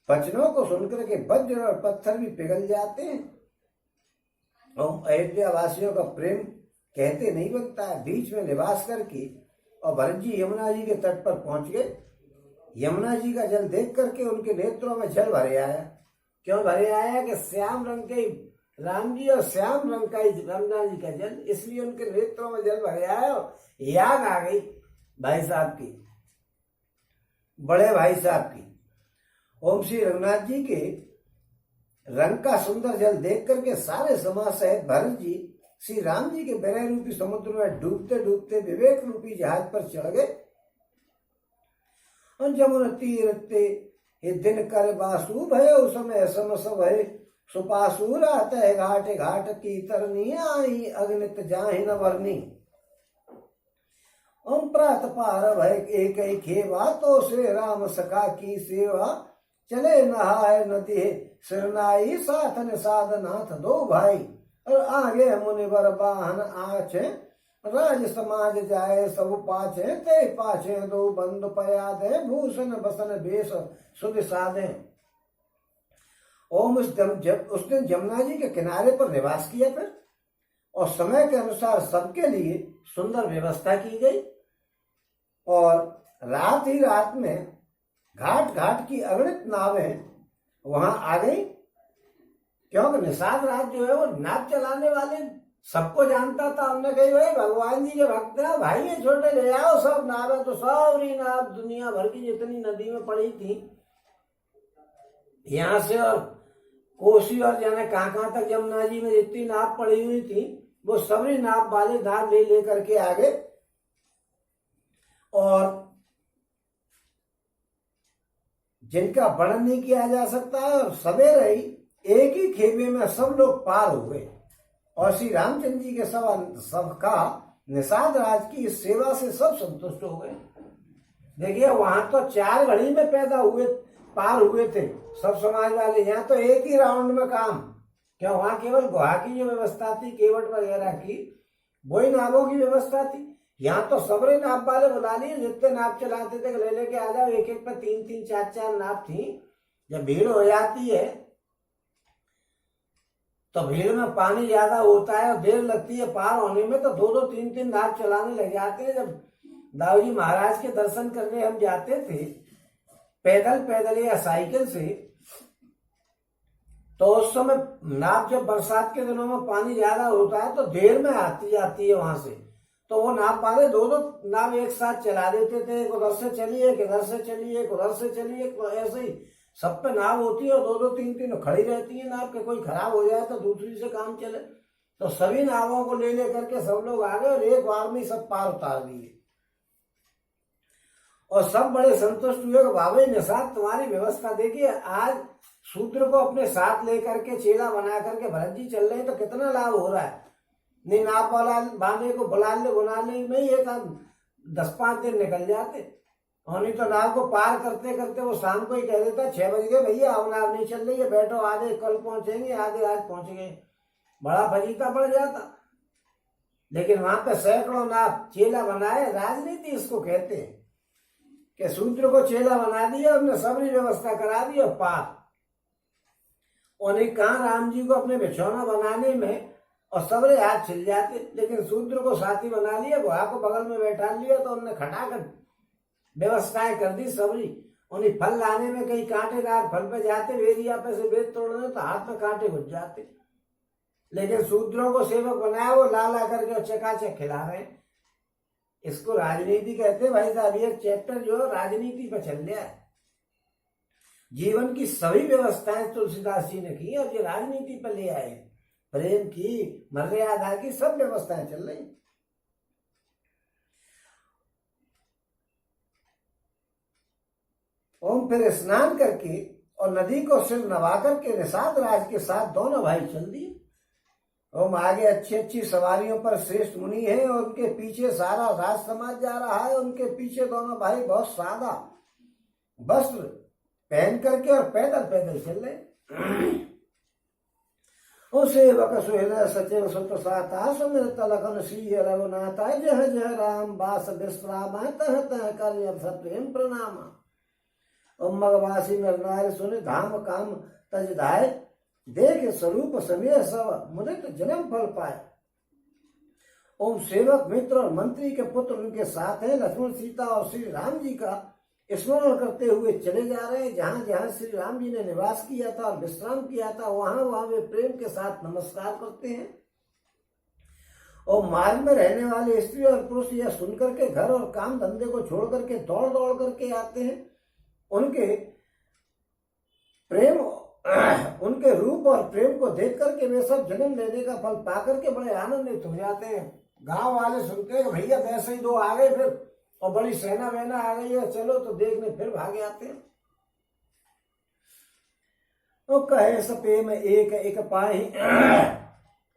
Speaker 1: वचनों को सुनकर के वज्र और पत्थर भी पिघल जाते हैं। ओम अयोध्या वासियों का प्रेम कहते नहीं बनता है। बीच में निवास करके और भरत जी यमुना जी के तट पर पहुंच गए। यमुना जी का जल देख करके उनके नेत्रों में जल भरे आया। क्यों भरे आया कि श्याम रंग के राम जी और श्याम रंग का यमुना जी का जल, इसलिए उनके नेत्रों में जल भरे आया। याद आ गई भाई साहब की, बड़े भाई साहब की। ओम श्री रघुनाथ जी के रंग का सुंदर जल देख करके सारे समाज सहित भरत जी श्री राम जी के विरह रूपी समुद्र में डूबते डूबते विवेक रूपी जहाज पर चढ़ गए। जमुन तीरते दिन कर बासु भय उस समय समस भय सुपासु रहते है घाट घाट की तरनी आई अग्नित जाहि न वर्णी। ओम प्रात पार भय एक खेवा तो श्री राम सखा की सेवा चले नहाय नदी सिरनाई साथ निषाद नाथ दो भाई। और आगे मुनिवर वाहन आछे राज समाज जाए सब पाछे ते पाछे दो बंधु पयादे भूषण बसन बेश सुध साधे। ओम उस दिन जमुना जी के किनारे पर निवास किया फिर, और समय के अनुसार सबके लिए सुंदर व्यवस्था की गई। और रात ही रात में घाट घाट की अगणित नावें वहां आ गई। क्योंकि निषाद राज जो है वो नाव चलाने वाले सबको जानता था। हमने कही भाई भगवान जी के भक्त हैं, भाई ये छोटे ले आओ सब नावें। तो सारी नाव दुनिया भर की जितनी नदी में पड़ी थी, यहाँ से और कोसी और जाने कहाँ तक यमुना जी में जितनी नाव पड़ी हुई थी, वो सभी नाव वाले नाव ले लेकर के आ गए। और जिनका वर्णन नहीं किया जा सकता है, और सवेरे ही एक ही खेमे में सब लोग पार हो गए। और श्री रामचंद्र जी के सबका निषाद राज की इस सेवा से सब संतुष्ट हो गए। देखिए वहां तो 4 घड़ी में पैदा हुए पार हुए थे सब समाज वाले, यहाँ तो एक ही राउंड में काम। क्या वहां केवल गुहा की जो व्यवस्था थी केवट वगैरह की, वही नावों की व्यवस्था थी। यहाँ तो सबरे नाव वाले बुला लिए, जितने नाव चलाते थे ले लेके आ जाओ। एक एक पे 3-3 4-4 नाव थी। जब भीड़ हो जाती है तो भीड़ में पानी ज्यादा होता है और देर लगती है पार होने में, तो 2-2 3-3 नाव चलाने लग जाते हैं। जब दाऊजी महाराज के दर्शन करने हम जाते थे पैदल या साइकिल से, तो उस समय नाव जब बरसात के दिनों में पानी ज्यादा होता है तो देर में आती जाती है वहां से, तो वो नाव वाले 2-2 नाव एक साथ चला देते थे। एक उधर से चलिए, एक इधर से चलिए, एक उधर से चलिए, ऐसे ही सब पे नाव होती है और 2-2 3-3 खड़ी रहती है नाव के। कोई खराब हो जाए तो दूसरी से काम चले। तो सभी नावों को ले लेकर के सब लोग आ गए और एक बार में सब पार उतार दिए। और सब बड़े संतुष्ट हुए कि बाबा निषाद तुम्हारी व्यवस्था देखिए, आज शूद्र को अपने साथ लेकर के चेला बना करके भरत जी चल रहे हैं, तो कितना लाभ हो रहा है। नहीं नाव वाला बांधे को बुलाने में ही एक 10-5 दिन निकल जाते, और नहीं तो नाव को पार करते करते वो शाम को ही कह देता 6 बज गए भैया, अब नाव नहीं चल रही है, बैठो, आधे कल पहुंचेंगे, आधे आज पहुंच गए। बड़ा फजीता पड़ जाता। लेकिन वहां पे सैकड़ों नाव चेला बनाए। राजनीति इसको कहते हैं कि शूद्र को चेला बना दिया, उन्हें सबरी व्यवस्था करा दी और पार। उन्हें कहा राम जी को अपने बिछौना बनाने में और सबरे हाथ छिल जाते, लेकिन शूद्र को साथी बना लिया, गुहा को बगल में बैठा लिया, तो उन्हें खटाखट व्यवस्थाएं कर दी सबरी। उन्हें फल लाने में कहीं कांटेदार फल पे जाते, वेदिया पे से बेद तोड़ने, तो हाथ में कांटे घुस जाते। लेकिन शूद्रों को सेवक बनाया, वो ला करके और चकाचक खिला रहे हैं। इसको राजनीति कहते हैं भाई साहब। ये चैप्टर जो राजनीति पर चल रहा है। जीवन की सभी व्यवस्थाएं तुलसीदास जी ने की, और ये राजनीति पर ले आए। प्रेम की, मर्यादा की सब व्यवस्थाएं चल रही। ओम फिर स्नान करके और नदी को सिर नवा करके निषाद राज के साथ दोनों भाई चल दिए। ओम आगे अच्छी अच्छी सवारियों पर श्रेष्ठ मुनि है और उनके पीछे सारा राज समाज जा रहा है। उनके पीछे दोनों भाई बहुत सादा वस्त्र पहन करके और पैदल पैदल चल रहे। सेवक सुहृदय सचिव सुत साता सुमिरत लखन सिंह रघुनाथा जह जह राम बास विश्राम तह तह कर प्रेम प्रणाम। ओम मगवासी नर नारी सुन धाम काम तज धाय देख स्वरूप समय सब मुदित जन्म फल पाए। ओम सेवक मित्र और मंत्री के पुत्र उनके साथ हैं। लक्ष्मण सीता और श्री राम जी का स्मरण करते हुए चले जा रहे हैं। जहां जहां श्री राम जी ने निवास किया था और विश्राम किया था वहां वहां वे प्रेम के साथ नमस्कार करते हैं। और मार्ग में रहने वाले स्त्री और पुरुष यह सुनकर के घर और काम धंधे को छोड़ करके दौड़ दौड़ करके आते हैं। उनके प्रेम उनके रूप और प्रेम को देख करके वे सब जन्म लेने का फल पा करके बड़े आनंदित हो जाते हैं। गांव वाले सुनते हैं भैया वैसे ही दो आ गए फिर और बड़ी सेना वेना आ गई है, चलो तो देखने फिर भागे आते हैं। तो कहे सपे में एक एक पाही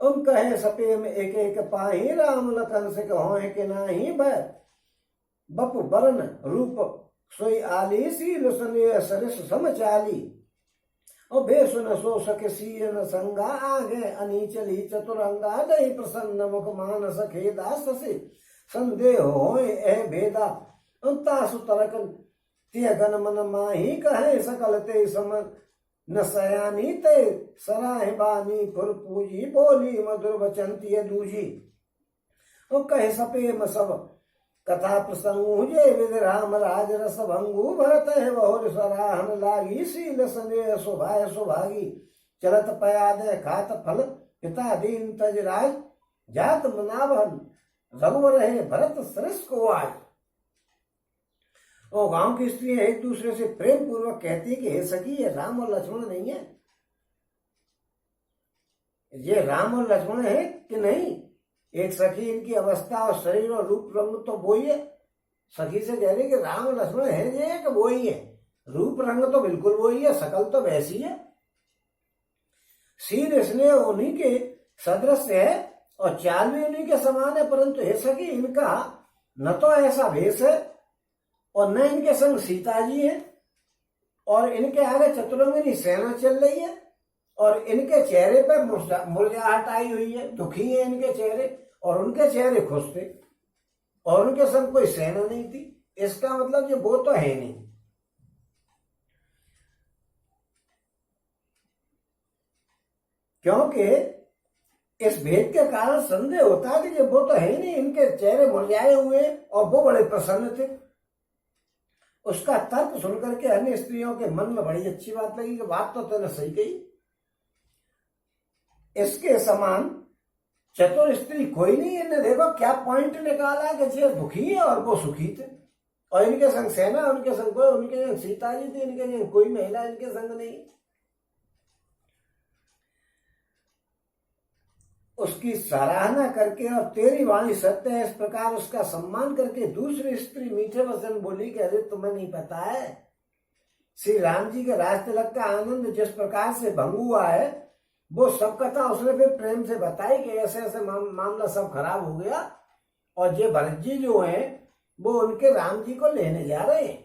Speaker 1: उन कहे सपे में एक एक पाही राम लखन से कहो के नाही बप बरन रूप सोई आली सील सुने सरिस समचाली और बे सुन सो सके सीन संगा आगे अनीचली चतुरंगा दही प्रसन्न मुख मानस खेदा ससे संदेह हो भेदा तासु तरकन त्यगन मन माही कहे सकल ते समन न सयानी ते सराह बानी फुर पूजी बोली मधुर वचन तिय दूजी। और कहे सपे म सब कथा प्रसंग जे विद राम राज रस भंगु भरत है बहुर सराहन लागी शील सने सुभाय सुभागी चलत पयाद खात फल पिता दीन तज राज जात मनाभन रघुवर है भरत सरस को आज। और गांव की स्त्री एक दूसरे से प्रेम पूर्वक कहती है कि हे सखी ये राम और लक्ष्मण नहीं है, ये राम और लक्ष्मण है कि नहीं। एक सखी इनकी अवस्था और शरीर और रूप रंग तो वो ही है। सखी से कह रही कि राम और लक्ष्मण है ये कि वो ही है। रूप रंग तो बिल्कुल वो ही है, शकल तो वैसी है। शील इसलिए उन्हीं के सदृश है और चाल भी उन्हीं के समान है, परंतु हे सखी इनका न तो ऐसा भेष है और न इनके संग सीता जी है और इनके आगे चतुरंगिनी सेना चल रही है और इनके चेहरे पर मुरझाहट आई हुई है, दुखी है इनके चेहरे और उनके चेहरे खुश थे और उनके संग कोई सेना नहीं थी। इसका मतलब ये वो तो है नहीं। क्योंकि इस भेद के कारण संदेह होता है कि ये वो तो है ही नहीं, इनके चेहरे मुरझाए हुए और वो बड़े प्रसन्न थे। उसका तर्क सुनकर के अन्य स्त्रियों के मन में बड़ी अच्छी बात लगी कि बात तो तूने सही कही। इसके समान चतुर स्त्री कोई नहीं। इन्हें देखो क्या पॉइंट निकाला कि ये दुखी है और वो सुखी थे और इनके संग सेना, उनके संग कोई, उनके संग सीता जी थी, इनके संग कोई महिला इनके संग नहीं। उसकी सराहना करके और तेरी वाणी सत्य है इस प्रकार उसका सम्मान करके दूसरी स्त्री मीठे वचन बोली कि अरे तुम्हें नहीं पता है श्री राम जी के राज तिलक का आनंद जिस प्रकार से भंग हुआ है वो सब कथा उसने फिर प्रेम से बताई कि ऐसे ऐसे मामला सब खराब हो गया और ये भरत जी जो है वो उनके राम जी को लेने जा रहे हैं,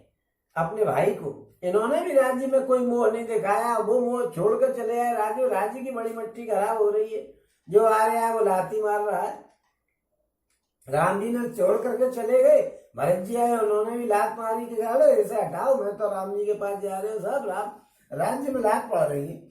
Speaker 1: अपने भाई को। इन्होंने भी राज्य में कोई मोह नहीं दिखाया, वो मोह छोड़कर चले आए। राज्य की बड़ी मट्टी खराब हो रही है, जो आ रहा है वो लाती मार रहा है। राम जी ने छोड़ करके चले गए, भरत जी आए, उन्होंने भी लात मारी कि चलो इसे हटाओ, मैं तो राम जी के पास जा रहे हूँ। सब राज्य में लात पड़ रही है।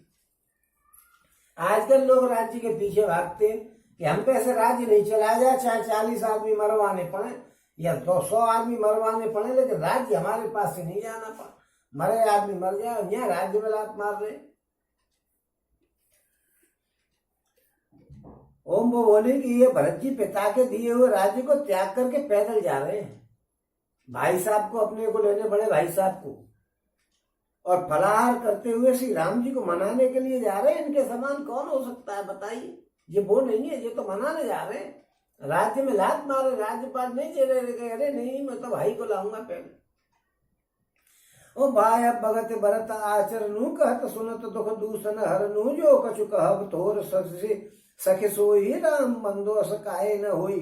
Speaker 1: आजकल लोग राज्य के पीछे भागते हैं कि हम पे ऐसे राज्य नहीं चला जाए, चाहे 40 आदमी मरवाने पड़े या 200 आदमी मरवाने पड़े, लेकिन राज्य हमारे पास से नहीं जाना पड़ा। मरे आदमी मर जाए, यहाँ राज्य में लात मार रहे। ओम वो बोले कि ये भरत जी पिता के दिए हुए राज्य को त्याग करके पैदल जा रहे हैं भाई साहब को अपने को लेने, बड़े भाई साहब को, और फलाहार करते हुए श्री राम जी को मनाने के लिए जा रहे हैं। इनके समान कौन हो सकता है बताइए। ये वो नहीं है, ये तो मनाने जा रहे हैं। राज्य में लात मारे, राज्यपाल नहीं चले गए, अरे नहीं मैं तो भाई को लाऊंगा पहले। ओ भाई अब भगत भरत आचरणु कहत सुनत दुख दूषण हरनु जो कछु कहब तोर सखि सोई राम बंधु अस काहे न होई।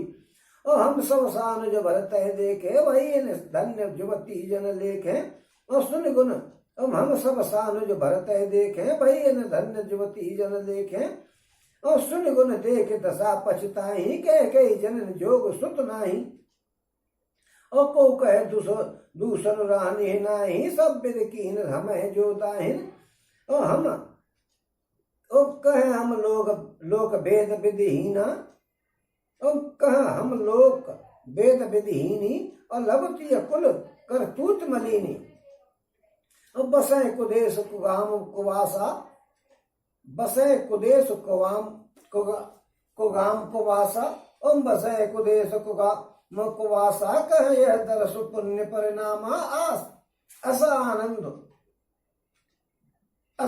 Speaker 1: ओ हम सब सान जो भरत है देखे वही धन्य जुवती जन लेखे। और सुन गुण हम सब सान जो भरत है देखे वही धन्य जुवती जन लेखे। और सुन गुण देख दशा पछताही कह जनन जोग सुत नाही। और को कहे दूसर रानी नाही सब विद कीन हम जो दाहिन। और हम ओ कहे हम लोक वेद विधिहीना। और कहा हम लोक वेद विधिहीनी और लवती कुल करतूत मलिनी। और बसे कुदेश कुगाम कुवासा बसे कुदेश कुगाम कुवासा। ओम बसे कुदेश कुवासा कह यह दरस पुण्य परिणामा अस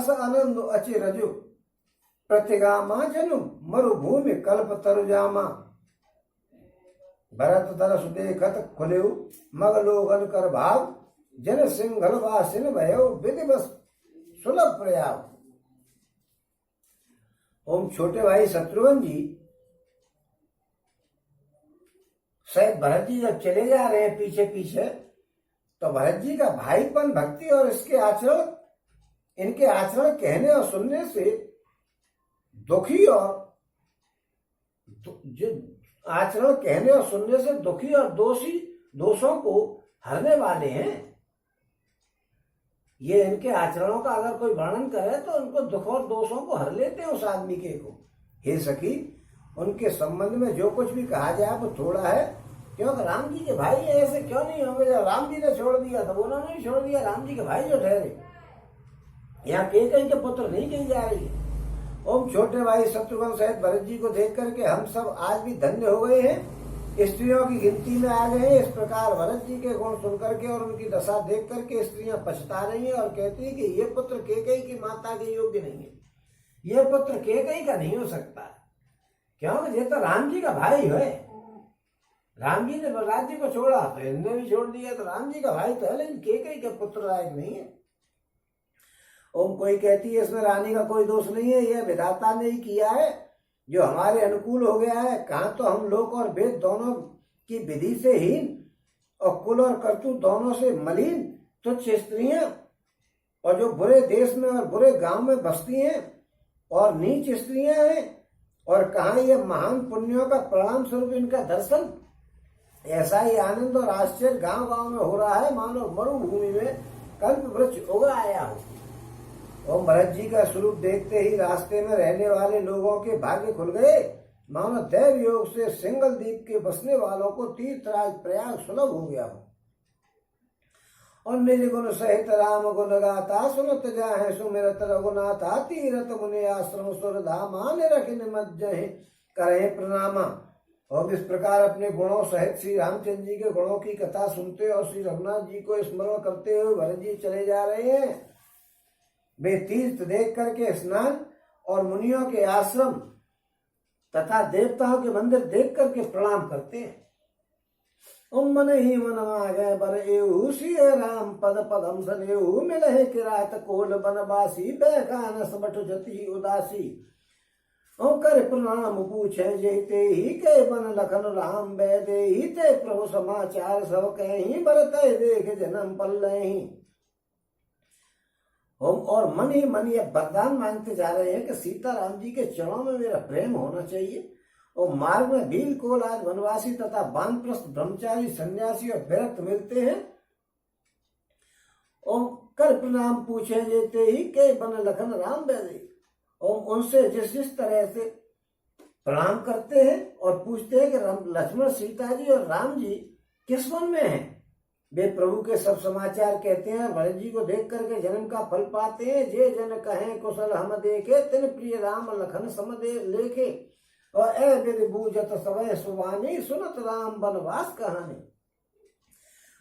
Speaker 1: आनंद अचिरजु प्रतिगामा जनु मरुभूमि कल्प तरुजामा। भरत दरस देखत खुलेउ मगलोगन कर भाव जन सिंघल वासिन भयो विधिवश सुलभ प्रयाग। ओम छोटे भाई शत्रुघ्न जी शायद भरत जी जब चले जा रहे हैं पीछे पीछे तो भरत जी का भाईपन भक्ति और इनके आचरण कहने और सुनने से दुखी और जो आचरण कहने और सुनने से दुखी और दोषों को हरने वाले हैं। ये इनके आचरणों का अगर कोई वर्णन करे तो उनको दुख और दोषों को हर लेते हैं उस आदमी के को। हे सखी उनके संबंध में जो कुछ भी कहा जाए वो थोड़ा है, क्योंकि राम जी के भाई ऐसे क्यों नहीं होंगे। जब राम जी ने छोड़ दिया तो उन्होंने भी छोड़ दिया, राम जी के भाई जो ठहरे। यहाँ कई के पुत्र नहीं कही जा रही है। ओम छोटे भाई शत्रुघ्न सहित भरत जी को देख करके हम सब आज भी धन्य हो गए हैं, स्त्रियों की गिनती में आ गए हैं। इस प्रकार भरत जी के गुण सुन करके और उनकी दशा देख करके स्त्रियां पछता रही हैं और कहती है कि ये पुत्र केकई की माता के योग्य नहीं है, ये पुत्र केकई का नहीं हो सकता, क्योंकि ये तो राम जी का भाई है। राम जी ने राज्य को छोड़ा तो इनने भी छोड़ दिया, तो राम जी का भाई तो है लेकिन केकई का पुत्र लायक नहीं है। ओम कोई कहती है इसमें रानी का कोई दोष नहीं है, यह विधाता ने ही किया है जो हमारे अनुकूल हो गया है। कहाँ तो हम लोक और वेद दोनों की विधि से हीन और कुल और कर्तु दोनों से मलिन तुच्छ स्त्रियां और जो बुरे देश में और बुरे गांव में बसती हैं और नीच स्त्रियां हैं, और कहाँ ये महान पुण्यों का परिणाम स्वरूप इनका दर्शन। ऐसा ही आनंद और आश्चर्य गांव गांव में हो रहा है मानो मरुभूमि में कल्प वृक्ष उगा आया हो। ओम भरत जी का स्वरूप देखते ही रास्ते में रहने वाले लोगों के भाग्य खुल गए, मानो दैव योग से सिंगल द्वीप के बसने वालों को तीर्थराज प्रयाग सुलभ हो गया हो। और निज गुण सहित राम गुण गाता सुनत जाहे सुमिरत रघुनाथा। तीरथ मुनि आश्रम सुर धामा निरख निमज्जहि करे प्रणामा। और इस प्रकार अपने गुणों सहित श्री रामचंद्र जी के गुणों की कथा सुनते और श्री रघुनाथ जी को स्मरण करते हुए भरत जी चले जा रहे हैं। वे तीर्थ देख करके स्नान और मुनियों के आश्रम तथा देवताओं के मंदिर देख करके प्रणाम करते हैं। मन ही मन मागे बर एहू सिय राम पद पदम सनेहू मिलहे किरात कोल बनवासी बैकानस बटु जति उदासी। कर प्रणाम पूछे जेते ही के बन लखन राम बैदे ही ते प्रभु समाचार सब कहीं बरत देख जन्म पल्लही। और मन ही मन ये वरदान मांगते जा रहे हैं कि सीता राम जी के चरणों में मेरा प्रेम होना चाहिए। और मार्ग में भील कोल आज वनवासी तथा वानप्रस्थ ब्रह्मचारी सन्यासी और विरक्त मिलते हैं। और कर प्रणाम पूछे जेते ही के बन लखन राम बैदे। और उनसे जिस जिस तरह से प्रणाम करते हैं और पूछते हैं कि लक्ष्मण सीता जी और राम जी किस वन में हैं। वे प्रभु के सब समाचार कहते हैं। भरत जी को देख करके जन्म का फल पाते हैं। जे जन कहें कुशल हम देखे तिन प्रिय राम लखन समदे लेखे। और ए विधि बूझत सवय सुवानी सुनत राम बनवास कहानी।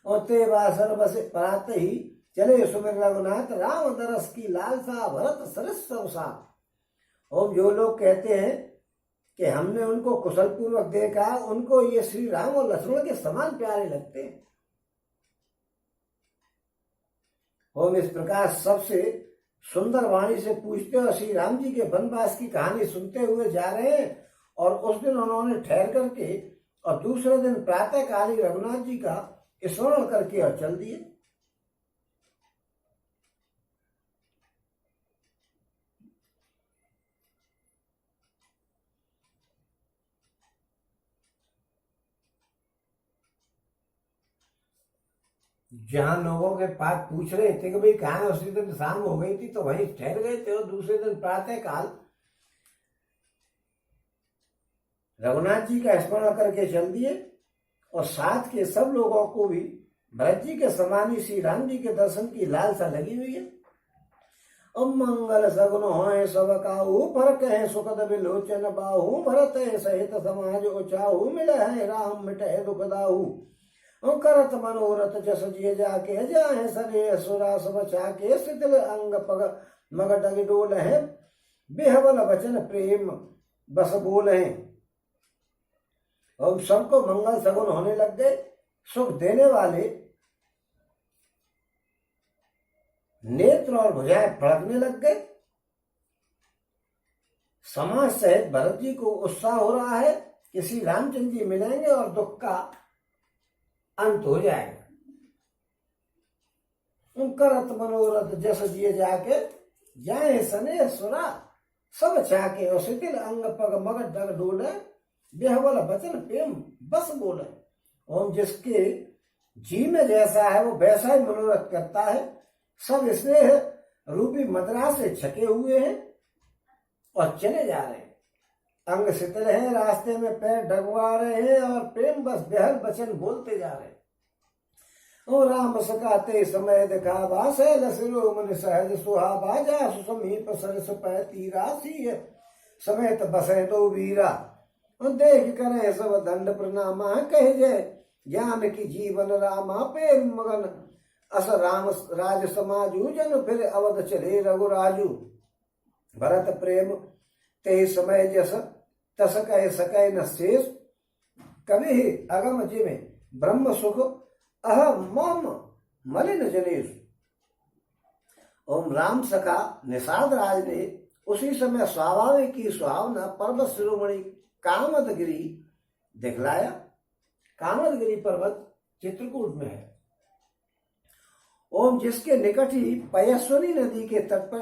Speaker 1: और ते बासर बसे परात ही चले सुमिर रघुनाथ राम दरस की लालसा भरत सरस सवसा। और जो लोग कहते हैं कि हमने उनको कुशल पूर्वक देखा, उनको ये श्री राम और लक्ष्मण के समान प्यारे लगते हैं। हम इस प्रकार सबसे सुंदर वाणी से पूछते और श्री राम जी के वनवास की कहानी सुनते हुए जा रहे हैं। और उस दिन उन्होंने ठहर करके और दूसरे दिन प्रातः काल ही रघुनाथ जी का स्मरण करके और चल दिए। जहां लोगों के पास पूछ रहे थे कि भाई कहाँ है, उसी दिन शाम हो गई थी तो वहीं ठहर गए थे और दूसरे दिन प्रातः काल रघुनाथ जी का स्मरण करके चल दिए। और साथ के सब लोगों को भी भरत जी के समान ही श्री राम जी के दर्शन की लालसा लगी हुई है। अब मंगल सगुन होए सब काहू, फरक है सुखद विलोचन बाहू, भरत है सहित समाज उचाहू, मिल है राम मिटे दुख दाहू। करत मनोरथ जस जिय जाके, जाहे सरे सुरा सब चाके, शिथिल अंग पग मग डग डोल है, बेहबल वचन प्रेम बस बोल है। हम सबको मंगल सगुन होने लग गए, सुख देने वाले नेत्र और भुजाएं फड़कने लग गए। समाज सहित भरत जी को उत्साह हो रहा है कि श्री रामचंद्र जी मिलेंगे और दुख का अंत हो जाएगा। करत मनोरथ जस जिए जाके, जाए सने सुरा सब चाके, और शिथिल अंग पग मग डग डोले, बेहबल वचन प्रेम बस बोले। और जिसके जी में जैसा है वो वैसा ही मनोरथ करता है। सब स्नेह रूपी मदरा से छके हुए हैं और चले जा रहे हैं। अंग शिथिल है, रास्ते में पैर डगवा रहे हैं और प्रेम बस बेहल वचन बोलते जा रहे हैं। ओ राम सकाते समय दिखावा, सैल शिरोमणि सहज सुहावा, जा सुसमीप सरस पै तीरा, सी समेत बसे दो वीरा। देख करे सब दंड प्रणामा, कहे जय ज्ञान की जीवन रामा, प्रेम मगन अस राम राज समाजू, जन फिर अवध चले रघुराजू। भरत प्रेम ते समय जस, तस कह सकै न शेष, कभी अगम जिमे ब्रह्म सुख, अह मम मलिन जनेश। ओम राम सखा निषाद राज ने उसी समय स्वाभाविक की सुहावना पर्वत शिरोमणि कामदगिरी दिखलाया। कामदगिरी पर्वत चित्रकूट में है। ओम जिसके निकट ही पयस्विनी नदी के तट पर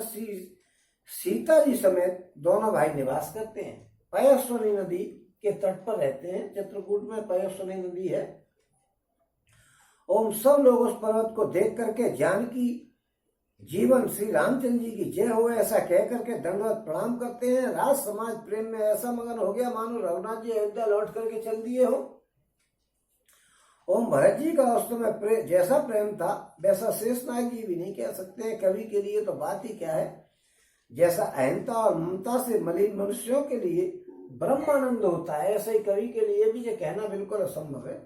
Speaker 1: सीता जी समेत दोनों भाई निवास करते हैं। पयस्विनी नदी के तट पर रहते हैं। चित्रकूट में पयस्विनी नदी है। ओम सब लोग उस पर्वत को देख करके जानकी जीवन श्री रामचंद्र जी की जय हो ऐसा कह करके दंडवत प्रणाम करते हैं। राज समाज प्रेम में ऐसा मगन हो गया मानो रघुनाथ जी अयोध्या लौट करके चल दिए हो। ओम भरत जी का उस समय जैसा प्रेम था वैसा शेषनाग जी भी नहीं कह सकते। कवि के लिए तो बात ही क्या है। जैसा अहंता और ममता से मलिन मनुष्यों के लिए ब्रह्मानंद होता है, ऐसा ही कवि के लिए भी ये कहना बिल्कुल असंभव है।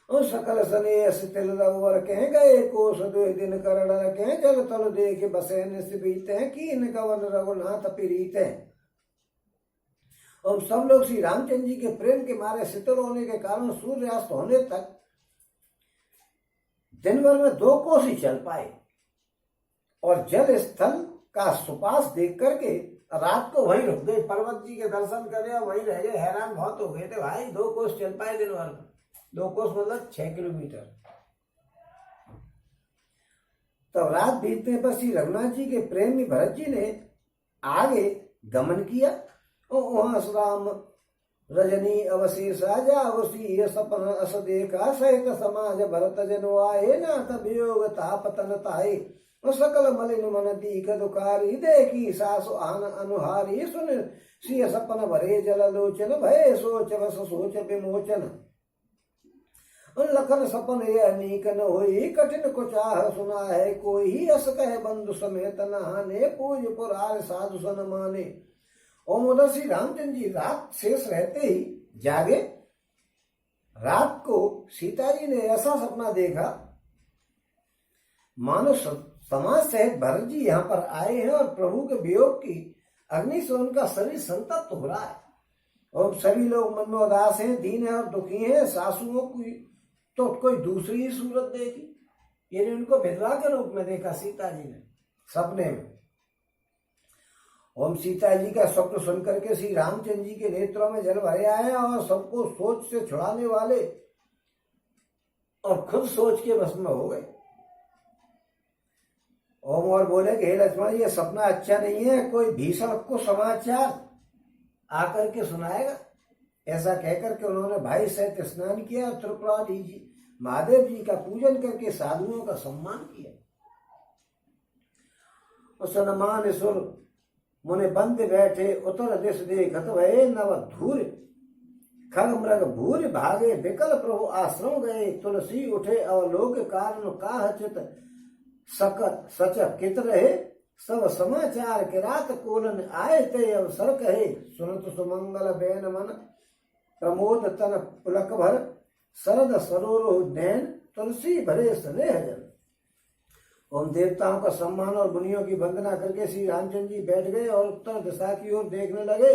Speaker 1: उस सकल सने शिथिल रघुवर कह गए, कोस दो दिन करण रखे, जल तल देख बसे निस्बीते, कीन कवन रघुनाथ पीड़ित। हम सब लोग श्री रामचंद्र जी के प्रेम के मारे शीतल होने के कारण सूर्यास्त होने तक दिन भर में 2 कोस ही चल पाए और जल स्थल का सुपास देख करके रात को वहीं रुक गए। पर्वत जी के दर्शन करे और वहीं रह गए। हैरान बहुत हो गए थे भाई, 2 कोस चल पाए दिन भर में। 2 कोस मतलब 6 किलोमीटर। तब रात बीतने पर श्री रघुनाथ जी के प्रेमी भरत जी ने आगे गमन किया। वहां राम रजनी अवशेषा जावसी सपन अस देखा, सहित समाज भरत जनो आए, नाथ वियोग तापतन ताए, सकल मलिन मन दीख दुखारी, देखी सासु आन अनुहारी, सुन सिय सपन भरे जल लोचन, भय सोच बस सोच विमोचन। लखन सपन ये अनीक न होई, कठिन को चाह सुना है कोई, अस कह बंधु समेत नहाने, पूज पुरार साधु सन माने। ओम उधर श्री रामचंद्र जी रात शेष रहते ही जागे। रात को सीता जी ने ऐसा सपना देखा मानो समाज सहित भरत जी यहाँ पर आए हैं और प्रभु के वियोग की अग्नि से उनका शरीर संतप्त हो रहा है। और सभी लोग मन में उदास हैं, दीन है और दुखी हैं। सासुओं की तो कोई दूसरी ही सूरत देखी। यानी उनको विधवा के रूप में देखा सीता जी ने सपने में। ओम सीता जी का स्वप्न सुनकर के श्री रामचंद्र जी के नेत्रों में जल भरे आए और सबको सोच से छुड़ाने वाले और खुद सोच के बस में हो गए। ओम और बोले कि हे लक्ष्मण, ये सपना अच्छा नहीं है, कोई भीषण को समाचार आकर के सुनाएगा। ऐसा कहकर के उन्होंने भाई सहित स्नान किया और त्रिपुरारी जी महादेव जी का पूजन करके साधुओं का सम्मान किया। सनमान सुर मुनि बंद बैठे उतर दिश देखत भये नव धूर खग मृग भूर भागे विकल प्रभु आश्रम गए तुलसी उठे अवलोक कारण काह चित सकत सच कित रहे सब समाचार के रात कोलन आए ते अवसर कहे सुनत सुमंगल बैन मन प्रमोद तन पुलक भर शरद सरोरोह नैन तुलसी भरे स्नेह जन। ओम देवताओं का सम्मान और मुनियों की वंदना करके श्री रामचंद्र जी बैठ गए और उत्तर दिशा की ओर देखने लगे।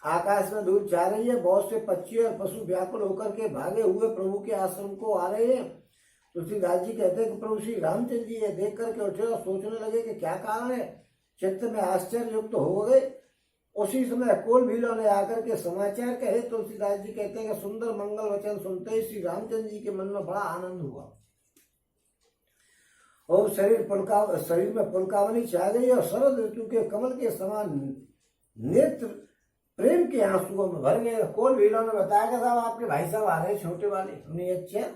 Speaker 1: आकाश में धूल जा रही है, बहुत से पक्षी और पशु व्याकुल होकर के भागे हुए प्रभु के आश्रम को आ रहे हैं। तुलसीदास जी कहते हैं कि प्रभु श्री रामचंद्र जी ये देख करके उठे और सोचने लगे कि क्या कारण है, चित्त में आश्चर्य युक्त हो गए। उसी समय कोल भीलों ने आकर के समाचार कहे। तुलसीदास जी कहते हैं कि सुंदर मंगल वचन सुनते ही श्री रामचंद्र जी के मन में बड़ा आनंद हुआ और शरीर में पुलकावनी छा गई और शरद ऋतु के कमल के समान नेत्र प्रेम के आंसुओं में भर गए। कोल भीलों ने बताया कि साहब आपके भाई साहब आ रहे छोटे वाले। हमने अच्छा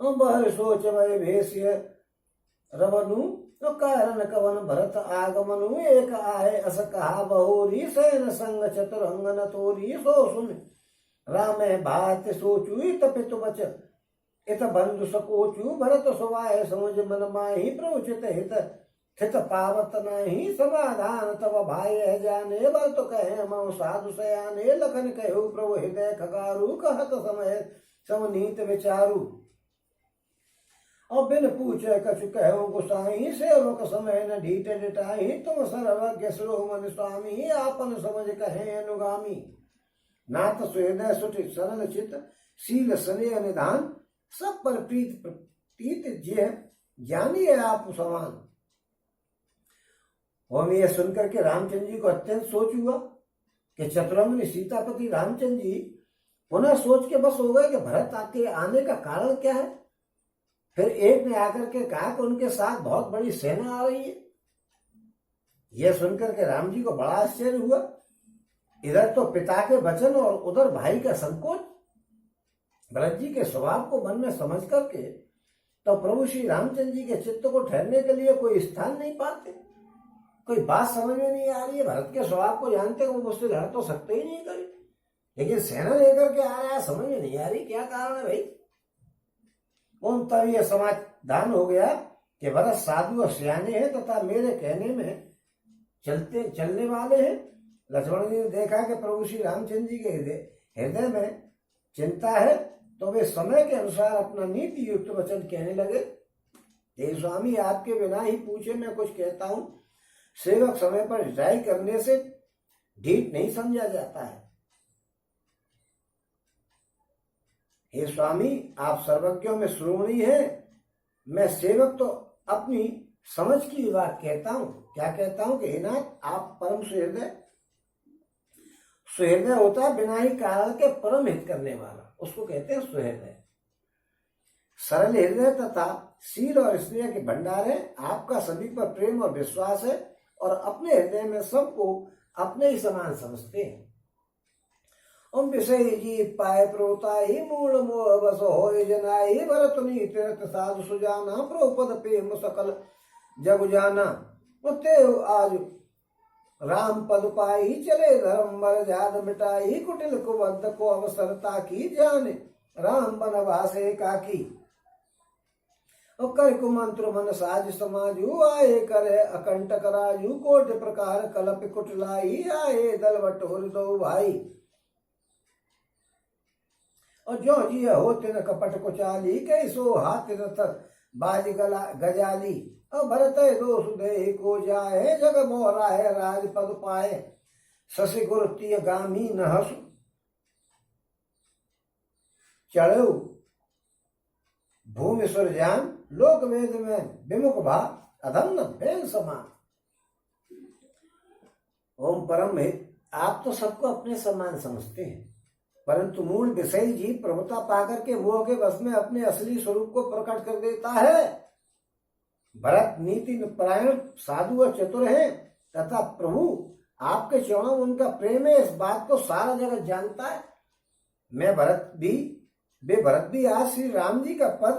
Speaker 1: बहर सोच वह भेष्य रवनु तो कारण कवन भरत आगमनु एक आए अस कहा बहुरी सैन संग चतुरंगन तोरी सो सुन राम भात सोचुई तपित बच इत बंधु सकोचु भरत सुवाय समझ मन माही प्रवचित हित हित पावत नहीं समाधान तब भाई जाने बल तो कहे मऊ साधु सयाने लखन कहु प्रभु हृदय खगारू कहत समय समनीत विचारू और बिन पूछे कछु कहो गुसाई सेवक समय न ढीठ डिटाई तुम सर्वज्ञ शिरोमणि स्वामी आपन समझ कहे अनुगामी नाथ सुहृदय सुठ सरल चित शील स्नेह निधान सब पर प्रीत प्रतीत ज्ञानी है आप समान। और ये सुनकर के रामचंद्र जी को अत्यंत सोच हुआ कि चतुरंगनी सीतापति रामचंद्र जी पुनः सोच के बस हो गए कि भरत के आने का कारण क्या है। फिर एक ने आकर के कहा कि उनके साथ बहुत बड़ी सेना आ रही है। यह सुनकर के राम जी को बड़ा आश्चर्य हुआ। इधर तो पिता के वचन और उधर भाई का संकोच। भरत जी के स्वभाव को मन में समझ करके तो प्रभु श्री रामचंद्र जी के चित्त को ठहरने के लिए कोई स्थान नहीं पाते। कोई बात समझ में नहीं आ रही है। भरत के स्वभाव को जानते वो मुझसे लड़ तो सकते ही नहीं कभी, लेकिन सेना लेकर के आ रहा है, समझ में नहीं आ रही क्या कारण है भाई। उन तब यह समाधान हो गया कि भरत साधु और सियाने हैं तथा मेरे कहने में चलने वाले हैं। लक्ष्मण जी ने देखा कि प्रभु श्री रामचंद्र जी के हृदय में चिंता है तो वे समय के अनुसार अपना नीति युक्त वचन कहने लगे। हे स्वामी, आपके बिना ही पूछे मैं कुछ कहता हूं। सेवक समय पर रिटाई करने से ढीठ नहीं समझा जाता है। हे स्वामी, आप सर्वज्ञों में श्रोमणी हैं। मैं सेवक तो अपनी समझ की बात कहता हूं। क्या कहता हूं कि हे नाथ, आप परम सुहृदय होता है बिना ही कारण के परम हित करने वाला, उसको कहते हैं सुहृदय। सरल हृदय तथा शील और स्नेह के भंडार है। आपका सभी पर प्रेम और विश्वास है और अपने हृदय में सबको अपने ही समान समझते हैं। उन विषय जीत पाए प्रोताई मूल मोह बस होय जनाई भरत नीत साधु सुजाना प्रोपद प्रेम सकल जग जाना। उते आज राम पद पाई चले धर्म मर जाद मिटाई कुटिल कुबद्ध को अवसरता की जाने राम बनवासे काकी। कर कुमंत्र मन साज समाजू आए करे अकंटक राजू कोट प्रकार कलप कुटलाई आए दल बटोर दो भाई। और जो जी हो तिन कपट कुचाली कई सो हाथ रथ बाज गजाली। और भरत दो सुदे को जाए जग मोहरा है राज पद पाए शशि गुरुतीय गामी न हसु चढ़ो भूमि सुरजान लोक वेद में विमुख भाव अधम भेद समान। ओम परम हित, आप तो सबको अपने समान समझते हैं, परंतु मूल विषय जीव प्रभुता पाकर के मोह के वश में अपने असली स्वरूप को प्रकट कर देता है। भरत नीति परायण साधु और चतुर है तथा प्रभु आपके चरणों में उनका प्रेम है, इस बात को सारा जगत जानता है। वे भरत भी आज श्री राम जी का पद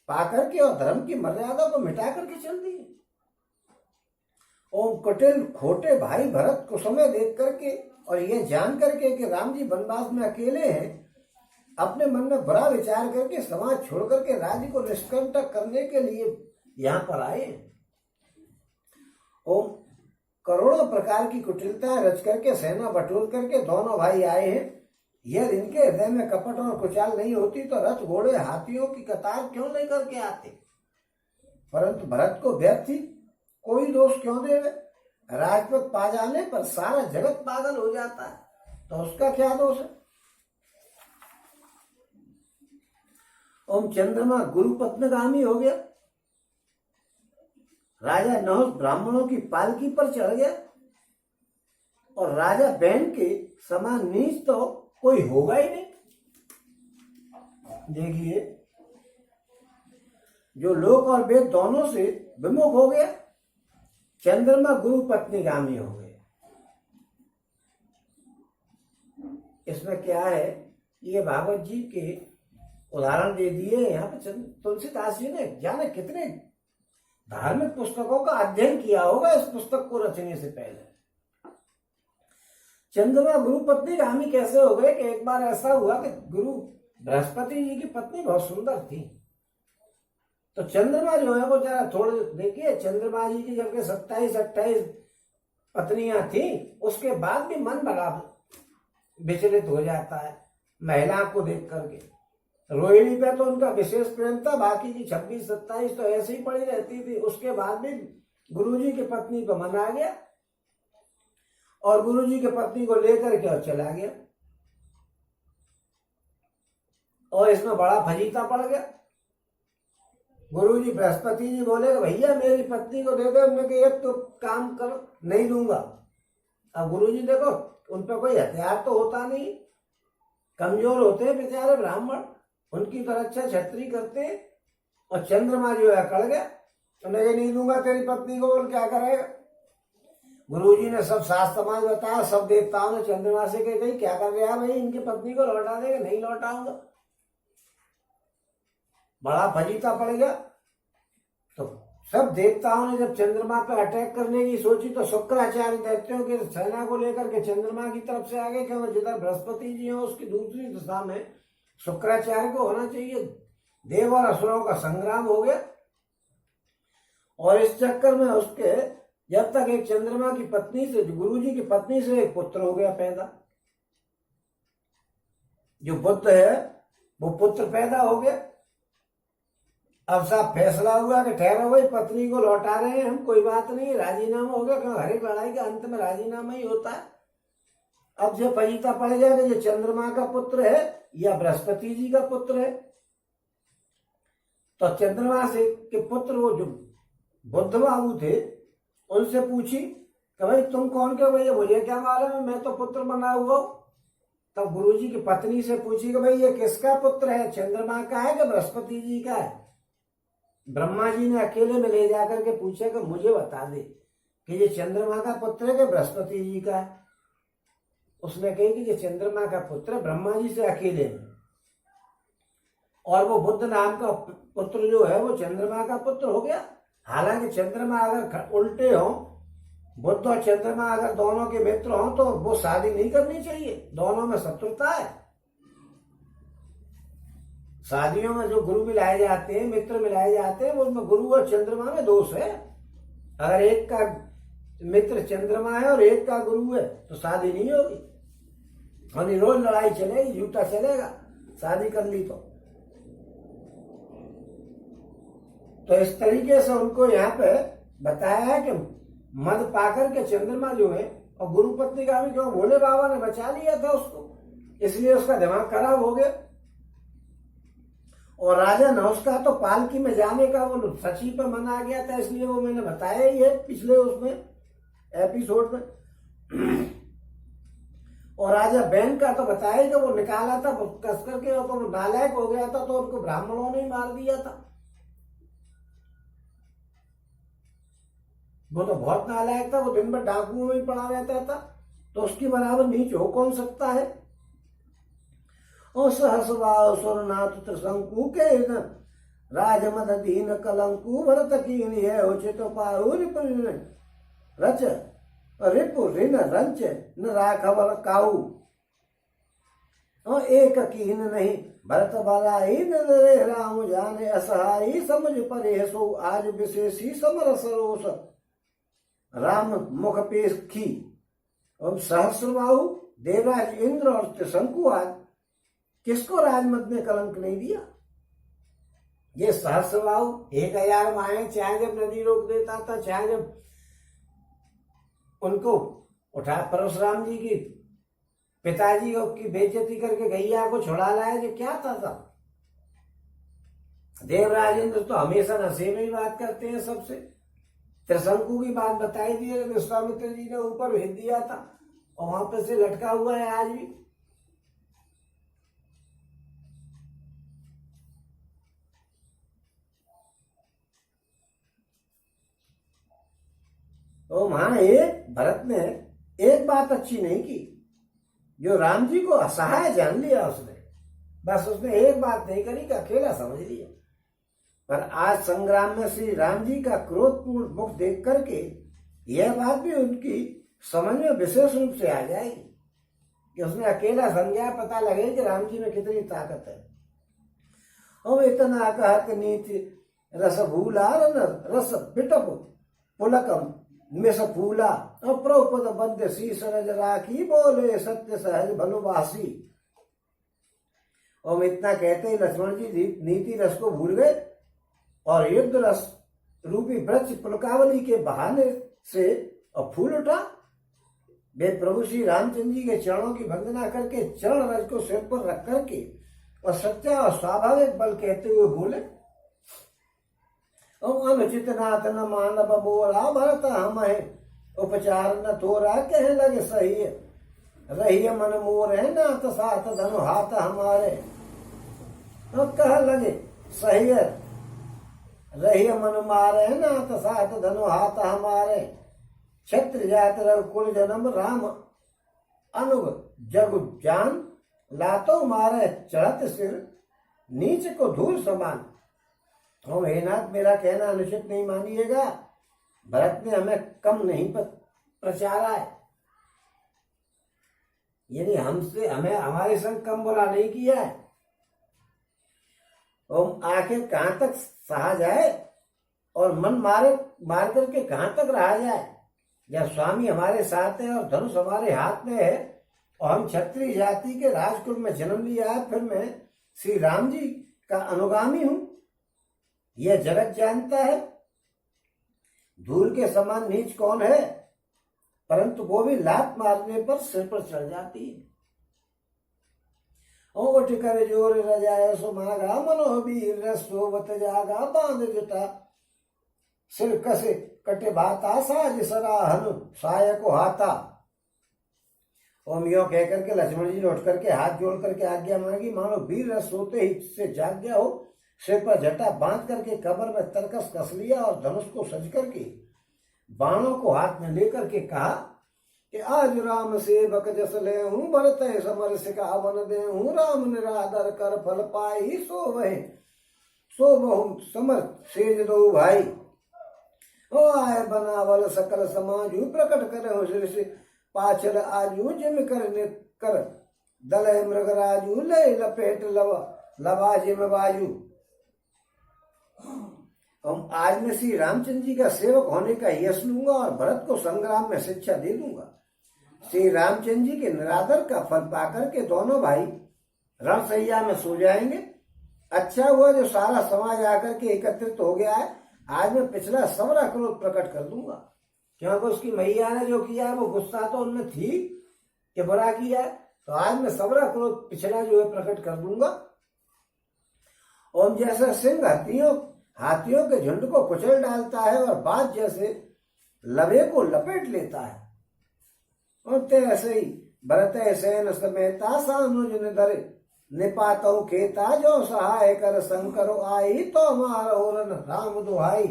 Speaker 1: पाकर के और धर्म की मर्यादा को मिटा करके चल दिए। ओम कुटिल खोटे भाई भरत को समय देख करके और यह जान करके कि राम जी वनवास में अकेले हैं, अपने मन में बुरा विचार करके समाज छोड़ करके राज्य को निष्कंटक करने के लिए यहाँ पर आए। ओम करोड़ों प्रकार की कुटिलताएं रच करके सेना बटोर करके दोनों भाई आए हैं। यह इनके हृदय में कपट और कुचाल नहीं होती तो रथ घोड़े हाथियों की कतार क्यों नहीं करके आते। परंतु भरत को व्यर्थ ही कोई दोष क्यों देवे। राजपद पा जाने पर सारा जगत पागल हो जाता है, तो उसका क्या दोष है। ओम चंद्रमा गुरु पत्नगामी हो गया। राजा नहुष ब्राह्मणों की पालकी पर चढ़ गया और राजा बहन के समान नीच तो कोई होगा ही नहीं। देखिए, जो लोक और वेद दोनों से विमुख हो गया, चंद्रमा गुरु पत्नीगामी हो गए। इसमें क्या है, ये भागवत जी के उदाहरण दे दिए यहाँ पे। तुलसीदास जी ने जाने कितने धार्मिक पुस्तकों का अध्ययन किया होगा इस पुस्तक को रचने से पहले। चंद्रमा गुरु पत्नीगामी कैसे हो गए कि एक बार ऐसा हुआ कि गुरु बृहस्पति जी की पत्नी बहुत सुंदर थी, तो चंद्रमा जो है वो जरा थोड़े देखिए, चंद्रमा जी की जबकि 27-28 पत्नियां थी, उसके बाद भी मन बड़ा विचलित हो जाता है महिला को देख करके। रोहिणी पे तो उनका विशेष प्रेम था, बाकी की 26-27 तो ऐसे ही पड़ी रहती थी। उसके बाद भी गुरुजी की पत्नी को मन आ गया और गुरुजी की पत्नी को लेकर के और चला गया, और इसमें बड़ा फजीता पड़ गया। गुरुजी बृहस्पति जी बोले भैया मेरी पत्नी को दे दो। उन्होंने कहा एक तो काम करो, नहीं दूंगा। अब गुरुजी देखो उन पर कोई हथियार तो होता नहीं, कमजोर होते हैं बेचारे ब्राह्मण, उनकी तो रक्षा छत्री करते। और चंद्रमा जो है अकड़ गया, उन्हें नहीं दूंगा तेरी पत्नी को। बोल क्या करेगा। गुरुजी ने सब शास्त्र समाज बताया, सब देवताओं ने चंद्रमा से कही क्या कर रहे हैं भाई, इनकी पत्नी को लौटा देगा। नहीं लौटाऊंगा। बड़ा फजीता पड़ गया। तो सब देवताओं ने जब चंद्रमा पर अटैक करने की सोची तो शुक्राचार्य दैत्यों की सेना को लेकर के चंद्रमा की तरफ से आगे, क्योंकि जिधर बृहस्पति जी हैं उसकी दूसरी दिशा में शुक्राचार्य को होना चाहिए। देव और असुरों का संग्राम हो गया, और इस चक्कर में उसके जब तक एक चंद्रमा की पत्नी से, गुरुजी की पत्नी से एक पुत्र हो गया पैदा। जो बुद्ध है वो पुत्र पैदा हो गया। अब साहब फैसला हुआ कि ठहरो भाई, पत्नी को लौटा रहे हैं हम, कोई बात नहीं, राजीनामा हो गया। क्योंकि हर एक लड़ाई के अंत में राजीनामा ही होता है। अब जो फजीता पड़ गया कि ये चंद्रमा का पुत्र है या बृहस्पति जी का पुत्र है। तो चंद्रमा से के पुत्र वो जो बुद्ध बाबू थे उनसे पूछी कि भाई तुम कौन के भैया, मुझे क्या मालूम है, मैं तो पुत्र बना हुआ हूं। तब गुरुजी की पत्नी से पूछी कि भाई ये किसका पुत्र है, चंद्रमा का है कि बृहस्पति जी का है। ब्रह्मा जी ने अकेले में ले जाकर के पूछा कि मुझे बता दे कि ये चंद्रमा का पुत्र है कि बृहस्पति जी का है। उसने कही कि ये चंद्रमा का पुत्र, ब्रह्मा जी से अकेले में। और वो बुद्ध नाम का पुत्र जो है वो चंद्रमा का पुत्र हो गया। हालांकि चंद्रमा अगर उल्टे हो, बुद्ध और चंद्रमा अगर दोनों के मित्र हों तो वो शादी नहीं करनी चाहिए, दोनों में शत्रुता है। शादियों में जो गुरु मिलाए जाते हैं, मित्र मिलाए जाते हैं, उसमें गुरु और चंद्रमा में दोष है। अगर एक का मित्र चंद्रमा है और एक का गुरु है तो शादी नहीं होगी, और रोज लड़ाई चलेगी, झूठा चलेगा शादी कर ली तो इस तरीके से उनको यहाँ पे बताया है कि मद पाकर के चंद्रमा जो है, और गुरु पत्नी का भी क्यों, भोले बाबा ने बचा लिया था उसको, इसलिए उसका दिमाग खराब हो गया। और राजा नहुष का तो पालकी में जाने का वो सची पे मन आ गया था, इसलिए वो मैंने बताया ही है पिछले उसमें एपिसोड में। और राजा बैन का तो बताया कि वो निकाला था कस करके, और तो वो नालायक हो गया था तो उनको ब्राह्मणों ने ही मार दिया था। वो तो बहुत नालायक था, वो दिन भर डाकुओं में ही पड़ा रहता था, तो उसकी बराबर नीच हो कौन सकता है। और सहस्वाव सुरनाथ त्रिशंकु के राजमद दीन कलंकु भरत कीन ये उचित पारु रच रिपु ऋण रंच न राघव काऊ। और एक कीन नहीं भरत बलाई न राम जाने असहाई समझ परे सो आज विशेषी समर सरोस राम मुख पेश की। और सहस्रबाहु देवराज इंद्र और त्रिशंकु आज किसको राजमद ने कलंक नहीं दिया। ये सहस्रबाहु 1000 माए, चाहे जब नदी रोक देता था, चाहे जब उनको उठा परशुराम जी की पिताजी की बेइज्जती करके गैया को छुड़ा लाया, जो क्या था सब। देवराज इंद्र तो हमेशा नशे में ही बात करते हैं सबसे। त्रिशंकु की बात बताई दी है, विश्वामित्र जी ने ऊपर भेज दिया था और वहां पे से लटका हुआ है आज भी। तो वहां एक भरत ने एक बात अच्छी नहीं की, जो राम जी को असहाय जान लिया उसने। बस उसने एक बात नहीं करी कि अकेला समझ लिया। पर आज संग्राम में श्री राम जी का क्रोधपूर्ण मुख देख करके यह बात भी उनकी समझ में विशेष रूप से आ जाएगी कि उसने अकेला समझा, पता लगे कि राम जी में कितनी ताकत है। और इतना कहत नीति रस भूला रस पिटप पुलकम मिस फूला और प्रभुपद बद्ध शीस रज राखी बोले सत्य सहज भलुवासी। और इतना कहते ही लक्ष्मण जी नीति रस को भूल गए और युद्ध रस रूपी वृक्ष पुलकावली के बहाने से और फूल उठा। वे प्रभु श्री रामचंद्र जी के चरणों की वंदना करके चरण रज को सिर पर रख करके और सच्चा और स्वाभाविक बल कहते हुए बोले, अनुचित नाथ न मानव बोरा भरत हम है उपचार न तोरा कह लगे सही रही मन मोर है नाथ साथ धनु हाथ हमारे। और कह लगे सही रही मन मारे नाथ साथ धनु हाथ हमारे। क्षत्र जात रघुकुल जन्म राम अनुग जग जान लातो मारे चढ़त सिर नीच को धूल समान। तो हे नाथ, मेरा कहना अनुचित नहीं मानिएगा, भरत ने हमें कम नहीं प्रचारा है, यानी हमें हमारे संग कम बुरा नहीं किया है। और आखिर कहां तक सहा जाए और मन मार करके कहां तक रहा जाए। जब स्वामी हमारे साथ है और धनुष हमारे हाथ में है और हम क्षत्रिय जाति के राजकुल में जन्म लिया है, फिर मैं श्री राम जी का अनुगामी हूं, यह जगत जानता है। धूल के समान नीच कौन है, परंतु वो भी लात मारने पर सिर पर चढ़ जाती है। उठ कर जोर रजाय सुमागा मनोबीर रसोवत जागा बांध जटा सिर कसे कटे भाता साज सराहन साय को हाथा। ओम यो कह करके लक्ष्मण जी ने उठ करके हाथ जोड़ करके आज्ञा मांगी, मानो वीर रस सोते ही से जाग गया हो। सिर पर जटा बांध करके कमर में तरकस कस लिया और धनुष को सज करके बाणों को हाथ में लेकर के कहा कि आज राम सेवक जस ले हूं भरत समर सिखावन दे हूं राम निरादर कर फल पाई सो बहु समर सेज दो भाई। ओ आय बनावल सकल समाजू प्रकट करे शीर्ष पाचल आजू जिम कर दलय मृगराजू ले लपेट लवा जिम बाजू। हम आज मैं श्री रामचंद्र जी का सेवक होने का यश लूंगा और भरत को संग्राम में शिक्षा दे दूंगा। श्री रामचंद्र जी के निरादर का फल पाकर के दोनों भाई रणसैया में सो जाएंगे। अच्छा हुआ जो सारा समाज आकर के एकत्रित हो गया है। आज मैं पिछला सबरा क्रोध प्रकट कर दूंगा, क्योंकि उसकी मैया ने जो किया है वो गुस्सा तो उनमें थी कि बुरा किया है, तो आज मैं सबरा क्रोध पिछला जो है प्रकट कर दूंगा। ओम जैसे सिंह हाथियों के झुंड को कुचल डालता है और बाज जैसे लवे को लपेट लेता है, और तैसे ही भरत सेन समेता सानुज निधर निपातो खेता जो सहाय कर शंकरो आई तो हमारा ओरन राम दुहाई।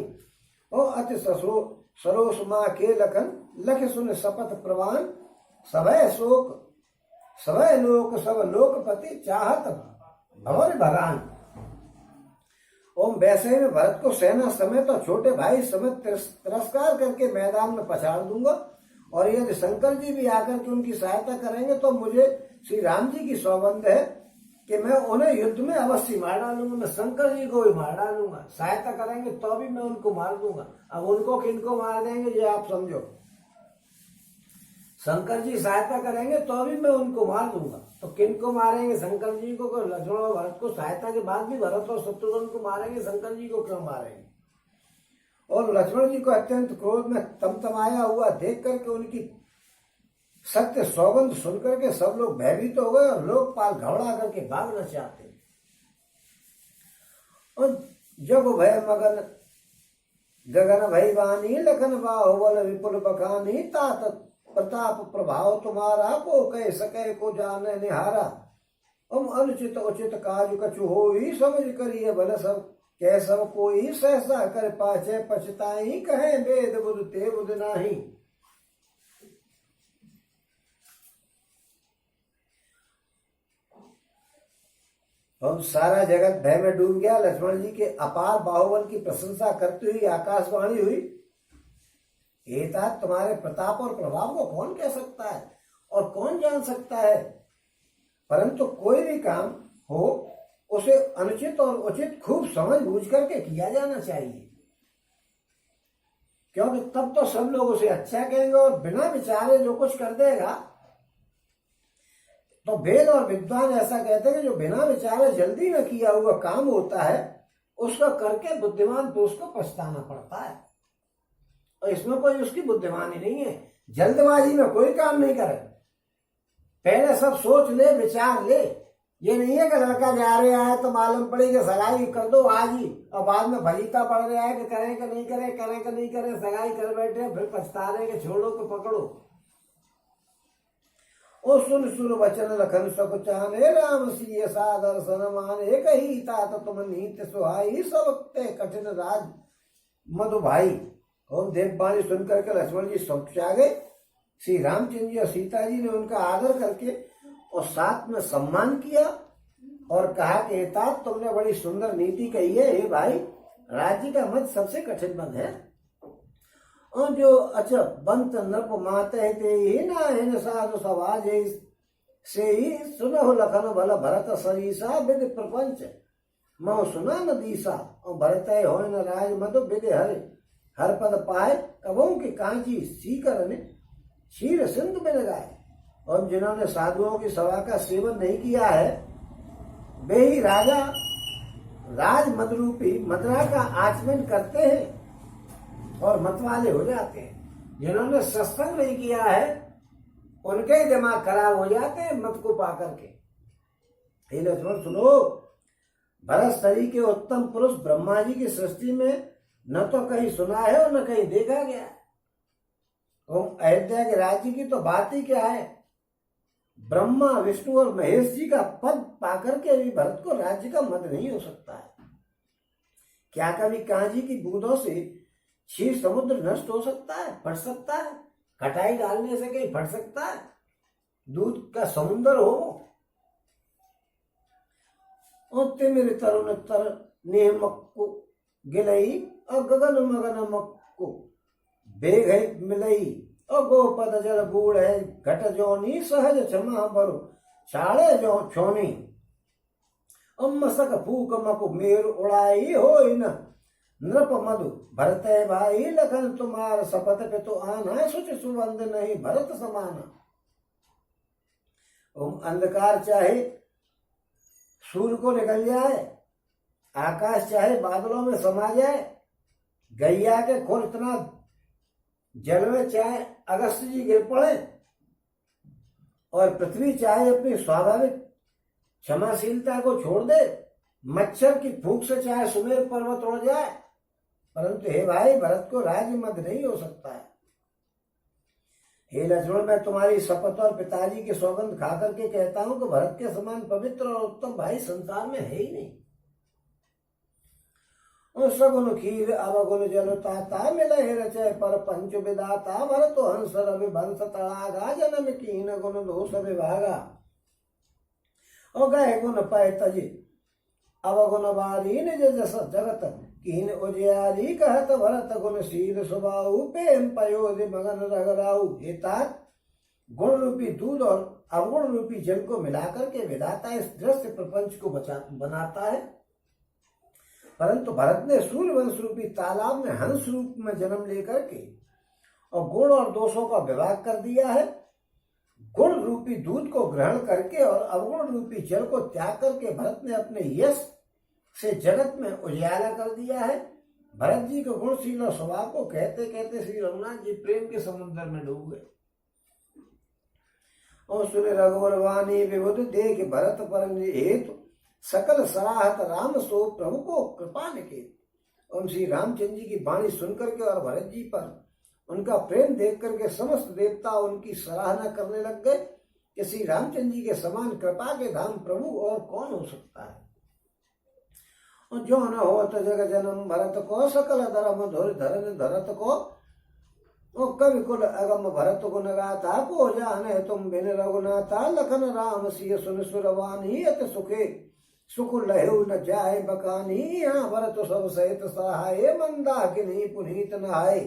Speaker 1: ओ अति सरोस माँ के लखन लख सुन शपथ प्रवान सभय शोक सभय लोक सब लोकपति चाहत भवन भरान। ओम वैसे में भरत को सेना समेत और छोटे भाई समेत तिरस्कार करके मैदान में पछाड़ दूंगा, और यदि शंकर जी भी आकर के उनकी सहायता करेंगे तो मुझे श्री राम जी की सौगंध है कि मैं उन्हें युद्ध में अवश्य मार डालूंगा, मैं शंकर जी को भी मार डालूंगा। सहायता करेंगे तो भी मैं उनको मार दूंगा। अब उनको किनको मार देंगे ये आप समझो। शंकर जी सहायता करेंगे तो भी मैं उनको मार दूंगा, तो किनको मारेंगे? शंकर जी को। लक्ष्मण और भरत को सहायता के बाद भी भरत और शत्रुघ्न को मारेंगे, शंकर जी को क्यों मारेंगे? और लक्ष्मण जी को अत्यंत क्रोध में तमतमाया हुआ देख करके उनकी सत्य सौगंध सुनकर के सब लोग भयभीत हो गए और लोकपाल घबरा करके भागना चाहते। और जब भय मगन गगन भय वानी लखन बाहुबल विपुल बखानी तात प्रताप प्रभाव तुम्हारा को कह सके को जाने निहारा। हम अनुचित उचित कार्य कछु हो ही समझ करिए भले सब कह सब कोई सहसा कर पाछे पछताई कहे वेद बुध ते बुध नाही। हम सारा जगत भय में डूब गया। लक्ष्मण जी के अपार बाहुबल की प्रशंसा करती हुई आकाशवाणी हुई, एतात तुम्हारे प्रताप और प्रभाव को कौन कह सकता है और कौन जान सकता है? परंतु कोई भी काम हो उसे अनुचित और उचित खूब समझ बूझ करके किया जाना चाहिए, क्योंकि तब तो सब लोग उसे अच्छा कहेंगे। और बिना विचारे जो कुछ कर देगा, तो वेद और विद्वान ऐसा कहते हैं कि जो बिना विचारे जल्दी में किया हुआ काम होता है उसको करके बुद्धिमान पुरुष को पछताना पड़ता है, और इसमें कोई उसकी बुद्धिमानी नहीं है। जल्दबाजी में कोई काम नहीं करे, पहले सब सोच ले विचार ले। ये नहीं है कि लड़का जा रहा है तो मालूम पड़ी कि सगाई कर दो आज ही, और बाद में भलीता पड़ रहा है कि करें कि नहीं करें, करें कि नहीं करें, सगाई कर बैठे फिर पछता रहे कि छोड़ो कि पकड़ो। ओ सुन सुर वचन लखन सब चाने राम सिय सादर सन माने कही तात तुम नीत सुहाई सब ते कठिन राज मधु भाई। और देववाणी सुनकर के लक्ष्मण जी समझा गए। श्री रामचंद्र जी और सीता जी ने उनका आदर करके और साथ में सम्मान किया और कहा कि तात तुमने बड़ी सुंदर नीति कही है। हे भाई, राज्य का मत सबसे कठिन मत है, और जो अच्छा बंत नृप माते ते ही ना है साधु समाज से ही सुनो लखन भल भरत सरीसा विद प्रपंच मो सुना न दीसा। और भरत हो न राज मधु विद हर पद पाए कबों की कांची सीकर ने क्षीर सिंधु में लगाए। और जिन्होंने साधुओं की सभा का सेवन नहीं किया है वे ही राजा राज मदरूपी मदरा का आचमन करते हैं और मतवाले हो जाते हैं। जिन्होंने सत्संग नहीं किया है उनके ही दिमाग खराब हो जाते हैं मत को पा करके। लक्ष्मण सुनो, भरत सरी के उत्तम पुरुष ब्रह्मा जी की सृष्टि में न तो कहीं सुना है और न कहीं देखा गया। अयोध्या के राज्य की तो बात ही क्या है, ब्रह्मा विष्णु और महेश जी का पद पाकर के भी भरत को राज्य का मत नहीं हो सकता है। क्या कभी कांजी की बूंदों से क्षीर समुद्र नष्ट हो सकता है, फट सकता है? खटाई डालने से कहीं फट सकता है? दूध का समुद्र हो। और तिमिर तरुण तर नेमक्कु गिलई और गगन मगन मक्कु बेघ मिलई और गोपद जल बूढ़ है घट जोनी सहज क्षमा बरु छाड़े जो छोनी। मसक फूक मकु मेर उड़ाई हो न नृप मधु भरत भाई लखन तुम्हार शपथ पे तो आना सुच सुबंध नहीं भरत समाना। अंधकार चाहे सूर्य को निकल जाए, आकाश चाहे बादलों में समा जाए, गैया के खोर इतना जल में चाहे अगस्त जी गिर पड़े, और पृथ्वी चाहे अपनी स्वाभाविक क्षमाशीलता को छोड़ दे, मच्छर की फूंक से चाहे सुमेर पर्वत उड़ जाए, परंतु हे भाई भरत को राज्य मत नहीं हो सकता है। हे लक्ष्मण, मैं तुम्हारी शपथ और पिताजी की सौगंध खा करके कहता हूं कि भरत के समान पवित्र और उत्तम भाई संसार में है ही नहीं। सगुन खीर अवगुण जलता मिलहि रचय पर पंच विदाता भरत हंस रवि वंश तड़ागा जन्म कीन गुण दोष विभागा। और गए गुण पय तज अवगुण बारी निज जस जगत कीन उजियारी कहत भरत गुणशील सुबाहु प्रेम पयोधि मगन रगराहु। गुण रूपी दूध और अवगुण रूपी जल को मिलाकर के विधाता इस दृश्य प्रपंच को बनाता है, परंतु भरत ने सूर्यवंश रूपी तालाब में हंस रूप में जन्म लेकर के और गुण और दोषों का विभाग कर दिया है। गुण रूपी दूध को ग्रहण करके और अवगुण रूपी जल को त्याग करके भरत ने अपने यश से जगत में उजियाला कर दिया है। भरत जी के गुणशील और स्वभाव को कहते कहते श्री रघुनाथ जी प्रेम के समुद्र में डूब गए। और सुने रघुवर वाणी विबुध देख भरत पर हेतु सकल सराहत राम सो प्रभु को कृपा निके। और श्री रामचंद्र जी की वाणी सुनकर के और भरत जी पर उनका प्रेम देख करके समस्त देवता उनकी सराहना करने लग गए कि श्री रामचंद्र जी के समान कृपा के धाम प्रभु और कौन हो सकता है। और जो न हो तो जग जन्म भरत को सकल धर्म धुर धरन धरत को। और कवि कुल अगम भरत गुण गाथा को जाने तुम बिन रघुनाथा लखन राम सिय सुन सुरवानी अत सुखे सुख लहु न जाए बकानी। यहाँ भरत सब सहित सहाय मंदाकिनी पुनीत नहाय।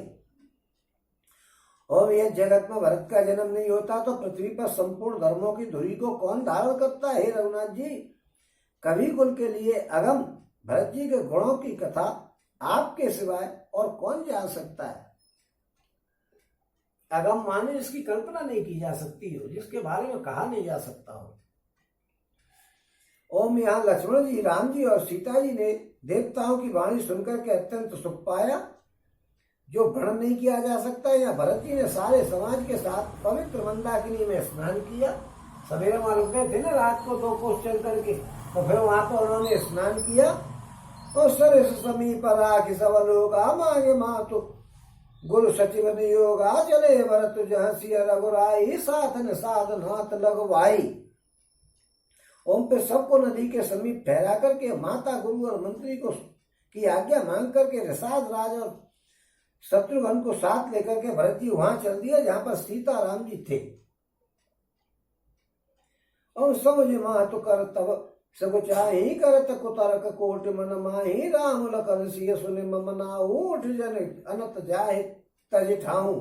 Speaker 1: और यह जगत में भरत का जन्म नहीं होता तो पृथ्वी पर संपूर्ण धर्मों की धुरी को कौन धारण करता है। रघुनाथ जी, कवि कुल के लिए अगम भरत जी के गुणों की कथा आपके सिवाय और कौन जान सकता है। अगम माने जिसकी कल्पना नहीं की जा सकती हो, जिसके बारे में कहा नहीं जा सकता हो। ओम यहाँ लक्ष्मण जी, राम जी और सीता जी ने देवताओं की वाणी सुनकर के अत्यंत सुख पाया जो वर्णन नहीं किया जा सकता। यहाँ भरत जी ने सारे समाज के साथ पवित्र मंदाकिनी में स्नान किया। सवेरे वहां रुक गए थे ना रात को 2 कोस चल करके, तो फिर वहां पर उन्होंने स्नान किया। और सरस समीप राख सब लोगा मांगे मातु गुरु सचिव नियोगा चले भरत जहाँ सिय रघुराई साधन साधन हाथ लगवाई। ओम पे सबको नदी के समीप ठहरा करके माता गुरु और मंत्री को की आज्ञा मांग करके ऋषाद राज और शत्रुघ्न को साथ लेकर के भरत जी वहां चल दिया जहां पर सीता राम जी थे। और समझ मातु कर तब सब चाही करत कुतरक कोट मन माही राम लखन सिय सुन ममनाऊ उठ जन अनत जाहे तज ठाऊ।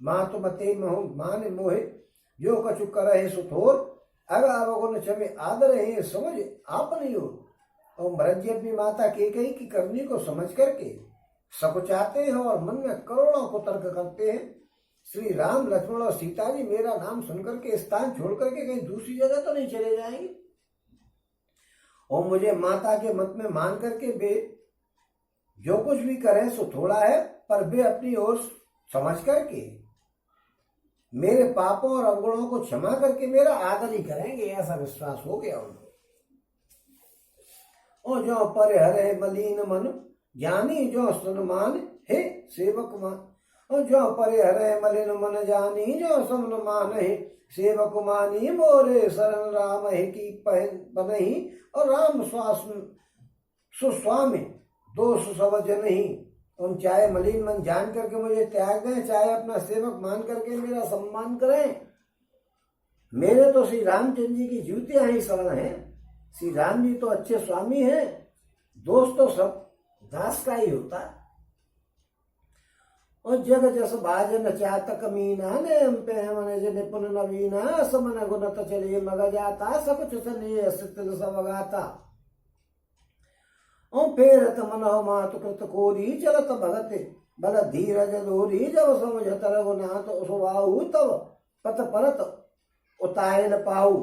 Speaker 1: मातु मते मान मोहे जो कछु करहे सुथोर अग अवगुण छमे आदर है समझ आपनी हो। और भरत जी अपनी माता कैकेयी की करनी को समझ करके सकुचाते हैं और मन में करोड़ों को तर्क करते हैं। श्री राम लक्ष्मण और सीता जी मेरा नाम सुनकर के स्थान छोड़ करके कहीं दूसरी जगह तो नहीं चले जाएंगे। और मुझे माता के मत में मान करके वे जो कुछ भी करें सो थोड़ा है, पर वे अपनी ओर समझ करके मेरे पापों और अवगुणों को क्षमा करके मेरा आदर ही करेंगे, ऐसा विश्वास हो गया उनको। और जो पर हरे मलिन मन जानी जो सुनमान हे सेवक मान। और जो परे हरे मलिन मन जानी जो सुनमान है सेवक मानी मोरे शरण राम है की पनही। और राम सुस्वामी दोष समझ नहीं। तुम चाहे मलिन मन जान करके मुझे त्याग दें, चाहे अपना सेवक मान करके मेरा सम्मान करें, मेरे तो श्री रामचंद्र जी की जूतियां ही शरण है। श्री राम जी तो अच्छे स्वामी हैं, दोस्त तो सब दास का ही होता है। और जग जस भाजन चातक मीना ने पे मन निपुण नवीना समन गुणत चलिए मग जाता सकुच सनिय सितल सबगाता। और फेरत मनोह मातु कृत कोरी चलत भगत बल धीरज दोरी जब समझत रघुनाथ सुबाहु तब पत परत उताय न पाऊ।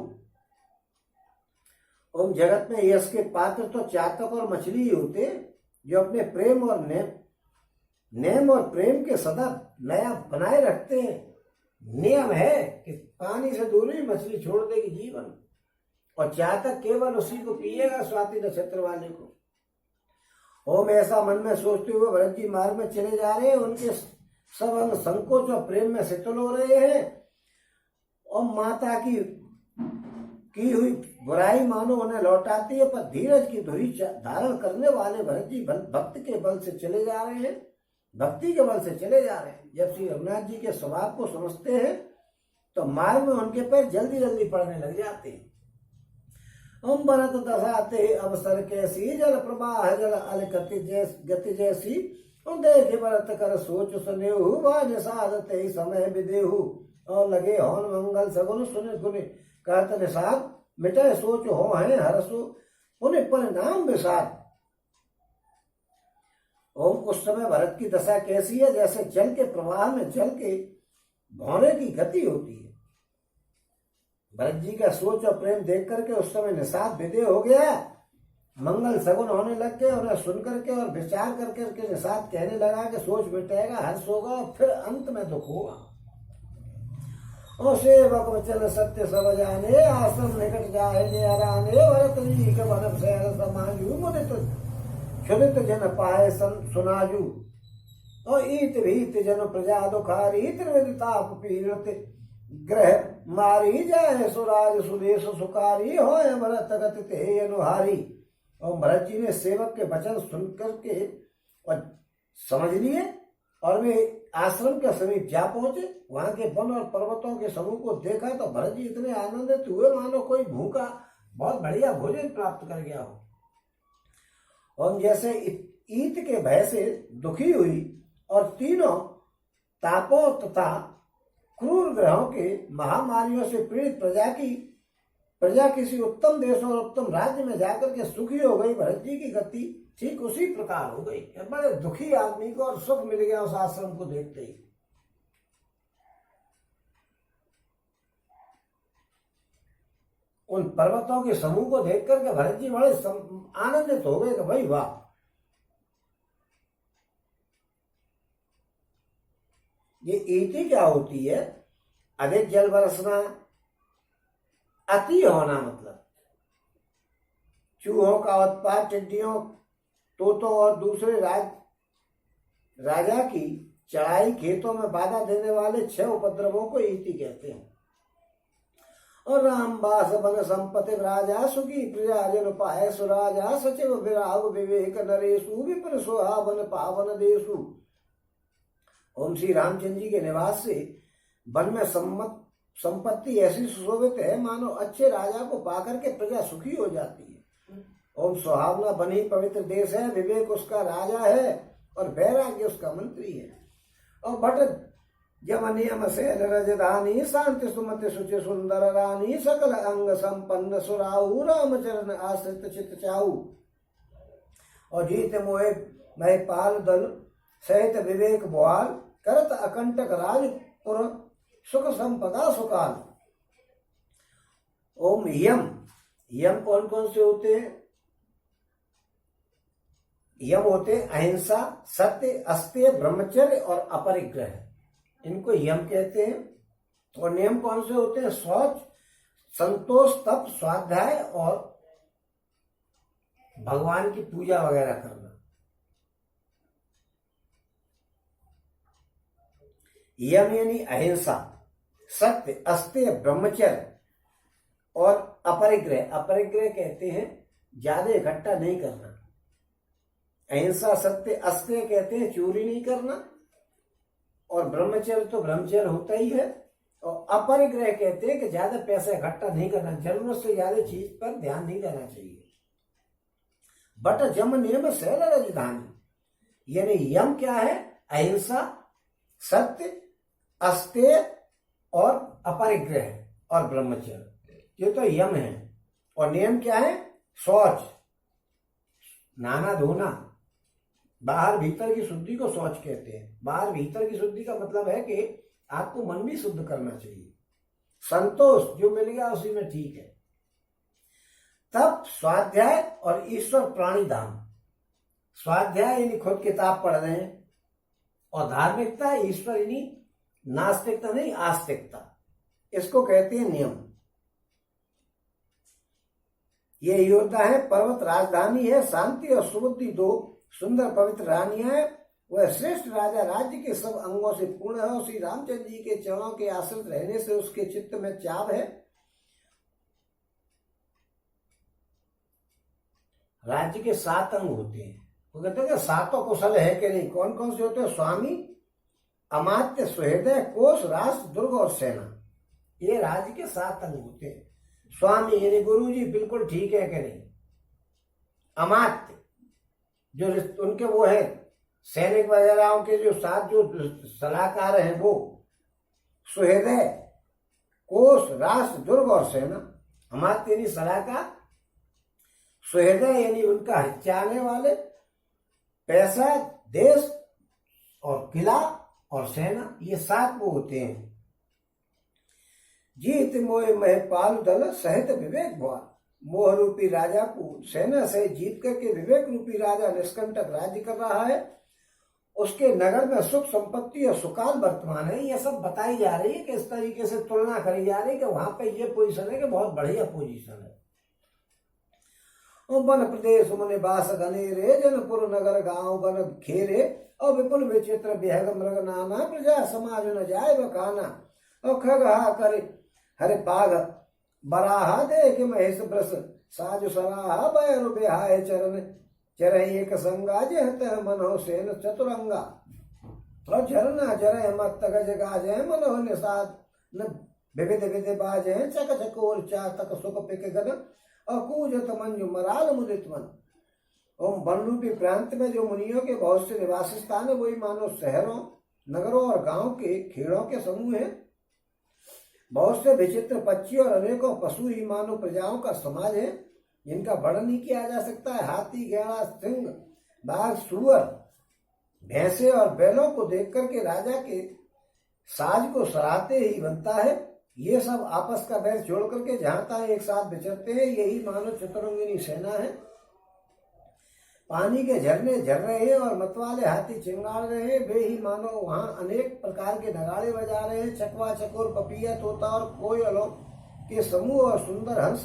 Speaker 1: और जगत में यश के पात्र तो चातक और मछली ही होते जो अपने प्रेम और नेम और प्रेम के सदा नया बनाए रखते हैं। नियम है कि पानी से दूर ही मछली छोड़ देगी जीवन। और चाय तक केवल उसी को पिएगा, स्वाति नक्षत्र वाले को। ओम ऐसा मन में सोचते हुए भरत जी मार्ग में चले जा रहे हैं। उनके सब अंग संकोच और प्रेम में शीतल हो रहे हैं और माता की हुई बुराई मानो उन्हें लौटाती है, पर धीरज की धुरी धारण करने वाले भरत जी भक्त के बल से चले जा रहे हैं, भक्ति के बल से चले जा रहे हैं। जब श्री रघुनाथ जी के स्वभाव को समझते हैं तो मार्ग में उनके पैर जल्दी जल्दी पड़ने लग जाते हैं। हम भरत दशाते अवसर कैसी, जल प्रवाह जल अल गति जैसी, देखे भरत कर सोच सुनेहु, निषाद ही समय विदेहु, और लगे हौन मंगल सगुन सुने सुने, कहत निषाद मिटे सोच हो है हरसु, उन्हें परिणाम विषाद। ओम उस समय भरत की दशा कैसी है, जैसे जल के प्रवाह में जल के भौरे की गति होती है। भरत जी का सोच और प्रेम देख करके उस समय निषाद विदे हो गया, मंगल सगुन होने लग गए। उन्हें सुन करके और विचार करके निषाद कहने लगा कि सोच मिटेगा, हर्ष होगा और फिर अंत में दुख होगा। और सेवक वचन सत्य सब जाने, आश्रम निकट जाए निराने, भरत जी के बन से समाजू, मुदित क्षुदित जन पाए सुनाजू, और ईत भीत जन प्रजा दुखारी, त्रिविध ताप पीड़ित ग्रह मारी, जाए सुराज सुदेश सुकारी, हो भरत गति ते अनुहारी। और भरत जी ने सेवक के वचन सुन करके और समझ लिए और वे आश्रम के समीप जा पहुंचे। वहां के वन और पर्वतों के समूह को देखा तो भरत जी इतने आनंदित हुए मानो कोई भूखा बहुत बढ़िया भोजन प्राप्त कर गया हो। और जैसे ईत के भय से दुखी हुई और तीनों तापों तथा क्रूर ग्रहों के महामारियों से पीड़ित प्रजा किसी उत्तम देश और उत्तम राज्य में जाकर के सुखी हो गई। भरत जी की गति ठीक उसी प्रकार हो गई। बड़े दुखी आदमी को और सुख मिल गया उस आश्रम को देखते ही। उन पर्वतों के समूह को देख करके भरत जी बड़े आनंदित हो गए कि भाई वाह, ये ईति क्या होती है? अधिक जल बरसना, अति होना, मतलब चूहों का उत्पात, टिड्डियों, तोतों और दूसरे राजा की चढ़ाई, खेतों में बाधा देने वाले 6 उपद्रवों को ईति कहते हैं। और रामबास बन संपत्ति राजा, सुखी प्रजा जन पाए सुराजा, सचिव विराग विवेक नरेशु, विपिन सुहावन पावन देशु। ओम श्री रामचंद्र जी के निवास से वन में संपत्ति ऐसी सुशोभित है मानो अच्छे राजा को पाकर के प्रजा सुखी हो जाती है। ओम सुहावना बनी पवित्र देश है, विवेक उसका राजा है और वैराग्य उसका मंत्री है। और भट यम नियम से रजधानी, शांति सुमति सुचि सुंदर रानी, सकल अंग संपन्न सुराऊ, रामचरण आश्रित चित चाऊ। और जीत मोहे मह पाल दल, सहित विवेक भुआल, करत अकंटक राजपुर, सुख संपदा सुकाल। ओम यम, यम कौन कौन से होते हैं? यम होते अहिंसा, सत्य, अस्तेय, ब्रह्मचर्य और अपरिग्रह, इनको यम कहते हैं। और नियम कौन से होते हैं? शौच, संतोष, तप, स्वाध्याय और भगवान की पूजा वगैरह करना। यम यानी अहिंसा, सत्य, अस्तेय, ब्रह्मचर्य और अपरिग्रह। अपरिग्रह कहते हैं ज्यादा इकट्ठा नहीं करना। अहिंसा, सत्य, अस्तेय कहते हैं चोरी नहीं करना, और ब्रह्मचर्य तो ब्रह्मचर्य होता ही है। और अपरिग्रह कहते हैं कि ज्यादा पैसा इकट्ठा नहीं करना, जरूरत से ज्यादा चीज पर ध्यान नहीं देना चाहिए। बट जम नियम शैल राजधानी, यानी यम क्या है? अहिंसा, सत्य, अस्तेय और अपरिग्रह और ब्रह्मचर्य, ये तो यम है। और नियम क्या है? शौच, नहाना धोना, बाहर भीतर की शुद्धि को शौच कहते हैं। बाहर भीतर की शुद्धि का मतलब है कि आपको मन भी शुद्ध करना चाहिए। संतोष, जो मिल गया उसी में ठीक है। तप, स्वाध्याय और ईश्वर प्राणी धाम। स्वाध्याय यानी खुद किताब पढ़ रहे हैं, और धार्मिकता, ईश्वर यानी नास्तिकता नहीं, आस्तिकता, इसको कहते हैं नियम। ये अयोध्या है, पर्वत राजधानी है, शांति और सुबुद्धि दो सुंदर पवित्र रानियां है। वह श्रेष्ठ राजा राज्य के सब अंगों से पूर्ण है और श्री रामचंद्र जी के चरणों के आश्रित रहने से उसके चित्त में चाव है। राज्य के 7 अंग होते हैं, वो कहते हैं कि सातों कुशल है कि नहीं। कौन कौन से होते हैं? स्वामी, अमात्य, सुहृदय, कोष, राष्ट्र, दुर्ग और सेना। ये राज्य के 7 अंग होते हैं। स्वामी यानी गुरु जी बिल्कुल ठीक है कि नहीं। अमात्य जो उनके वो है सैनिक वगैरह के जो साथ जो सलाहकार हैं वो। सुहृदय, कोष, राष्ट्र, दुर्ग और सेना। अमात्य यानी सलाहकार, सुहृदय यानी उनका हिच्चाने वाले, पैसा, देश और किला और सेना, ये 7 वो होते हैं। जीत मोह महपाल दल सहित विवेक भुआ। मोह रूपी राजा को सेना से जीत करके विवेक रूपी राजा निष्कंटक राज्य कर रहा है। उसके नगर में सुख संपत्ति और सुकाल वर्तमान है। ये सब बताई जा रही है कि इस तरीके से तुलना करी जा रही है कि वहां पे ये पोजीशन है कि बहुत बढ़िया पोजीशन है। वन प्रदेश मुनि बास घनेरे, जनपुर नगर गांव बन खेरे, और विपुल विचित्र बेहग मृग नाना, प्रजा समाज न जाए बखाना। और खगहा करे हरे पाग बराहा, देख महेश ब्रस साजु सराहा, बैरु बेहाय चरण चरहि एक संगा, जहत मनो सेन चतुरंगा। और झरना जरह मत गज गाजय, मनो निषाद न विविध विधि बाजय, चक चकोर चातक सुख पिक गन, और कूजत मंजु मराल मुदित मन। ओम वन रूपी प्रांत में जो मुनियों के बहुत से निवास स्थान है, वही मानो शहरों, नगरों और गांव के खेड़ों के समूह है। बहुत से विचित्र पक्षी और अनेकों पशु ही मानो प्रजाओं का समाज है, जिनका वर्णन नहीं किया जा सकता है। हाथी, गैड़ा, सिंह, बाघ, सुअर, भैंसे और बैलों को देख करके राजा के साज को सराहते ही बनता है। ये सब आपस का बैर छोड़ करके जहां तहां एक साथ विचरते हैं, यही मानो चतुरंगिनी सेना है। पानी के झरने झर रहे हैं और मतवाले हाथी चिंगाड़ रहे हैं, वे ही मानो वहां अनेक प्रकार के नगाड़े बजा रहे हैं। चकवा, चकोर, पपीहा, तोता और कोयलों के समूह और सुंदर हंस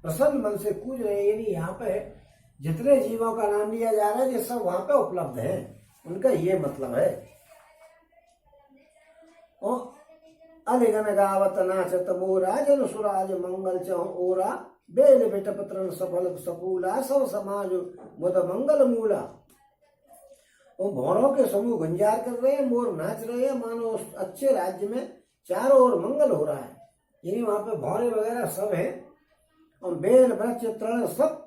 Speaker 1: प्रसन्न मन से कूद रहे हैं। यानी यहाँ पे जितने जीवों का नाम लिया जा रहा है, ये सब वहां पे उपलब्ध है, उनका ये मतलब है। अलिगन गावत नाचत मोरा, जन सुराज मंगल चौ ओरा, बेल बिटप तृण सफल सपूला, सब समाज मुद मंगल मूला। वो भौरों के समूह गुंजार कर रहे हैं, मोर नाच रहे हैं, मानो उस अच्छे राज्य में चारों ओर मंगल हो रहा है। यानी वहां पे भौरे वगैरह सब है, और बेल वृक्ष तृण सब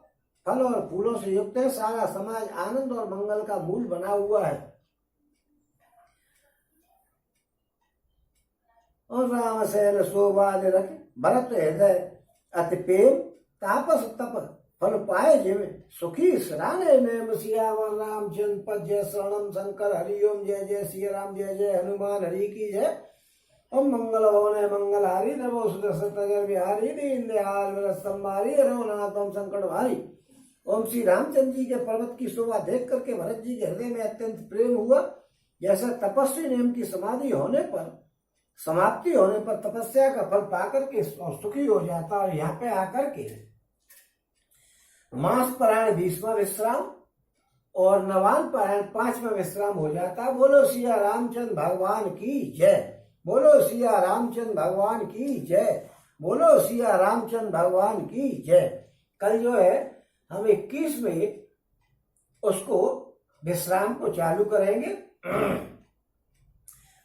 Speaker 1: फल और फूलों से युक्त है। सारा समाज आनंद और मंगल का मूल बना हुआ है। और राम शैल शोभा रख, भरत हृदय अति प्रेम, तापस तप फल पाए जिम, सुखी सराने में सियावर रामचंद्र पद जय शरणम शंकर हरिओम, जय जय श्री राम, जय जय हनुमान हरि की जय। ओम मंगल भवन मंगल हारी, नमो सुदर्शन बिहारी, दीन दयाल संभारी, रघुनाथ ओम संकट भारी। ओम श्री रामचंद्र जी के पर्वत की शोभा देख करके भरत जी के हृदय में अत्यंत प्रेम हुआ। जैसा तपस्वी नेम की समाधि होने पर, समाप्ति होने पर तपस्या का फल पाकर के सुखी हो जाता, और यहाँ पे आकर के मास पारायण 20वां विश्राम और नवान पारायण 5वां विश्राम हो जाता। बोलो सिया रामचंद्र भगवान की जय, बोलो सिया रामचंद्र भगवान की जय, बोलो सिया रामचंद्र भगवान की जय। कल जो है हम 21 में उसको विश्राम को चालू करेंगे।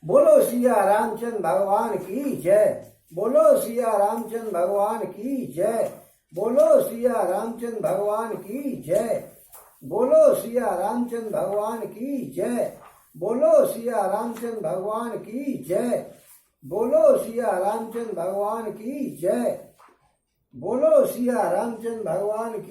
Speaker 1: बोलो सिया रामचंद्र भगवान की जय, बोलो सिया रामचंद्र भगवान की जय, बोलो सिया रामचंद्र भगवान की जय, बोलो सिया रामचंद्र भगवान की जय, बोलो सिया रामचंद्र भगवान की जय, बोलो सिया रामचंद्र भगवान की जय, बोलो सिया रामचंद्र भगवान की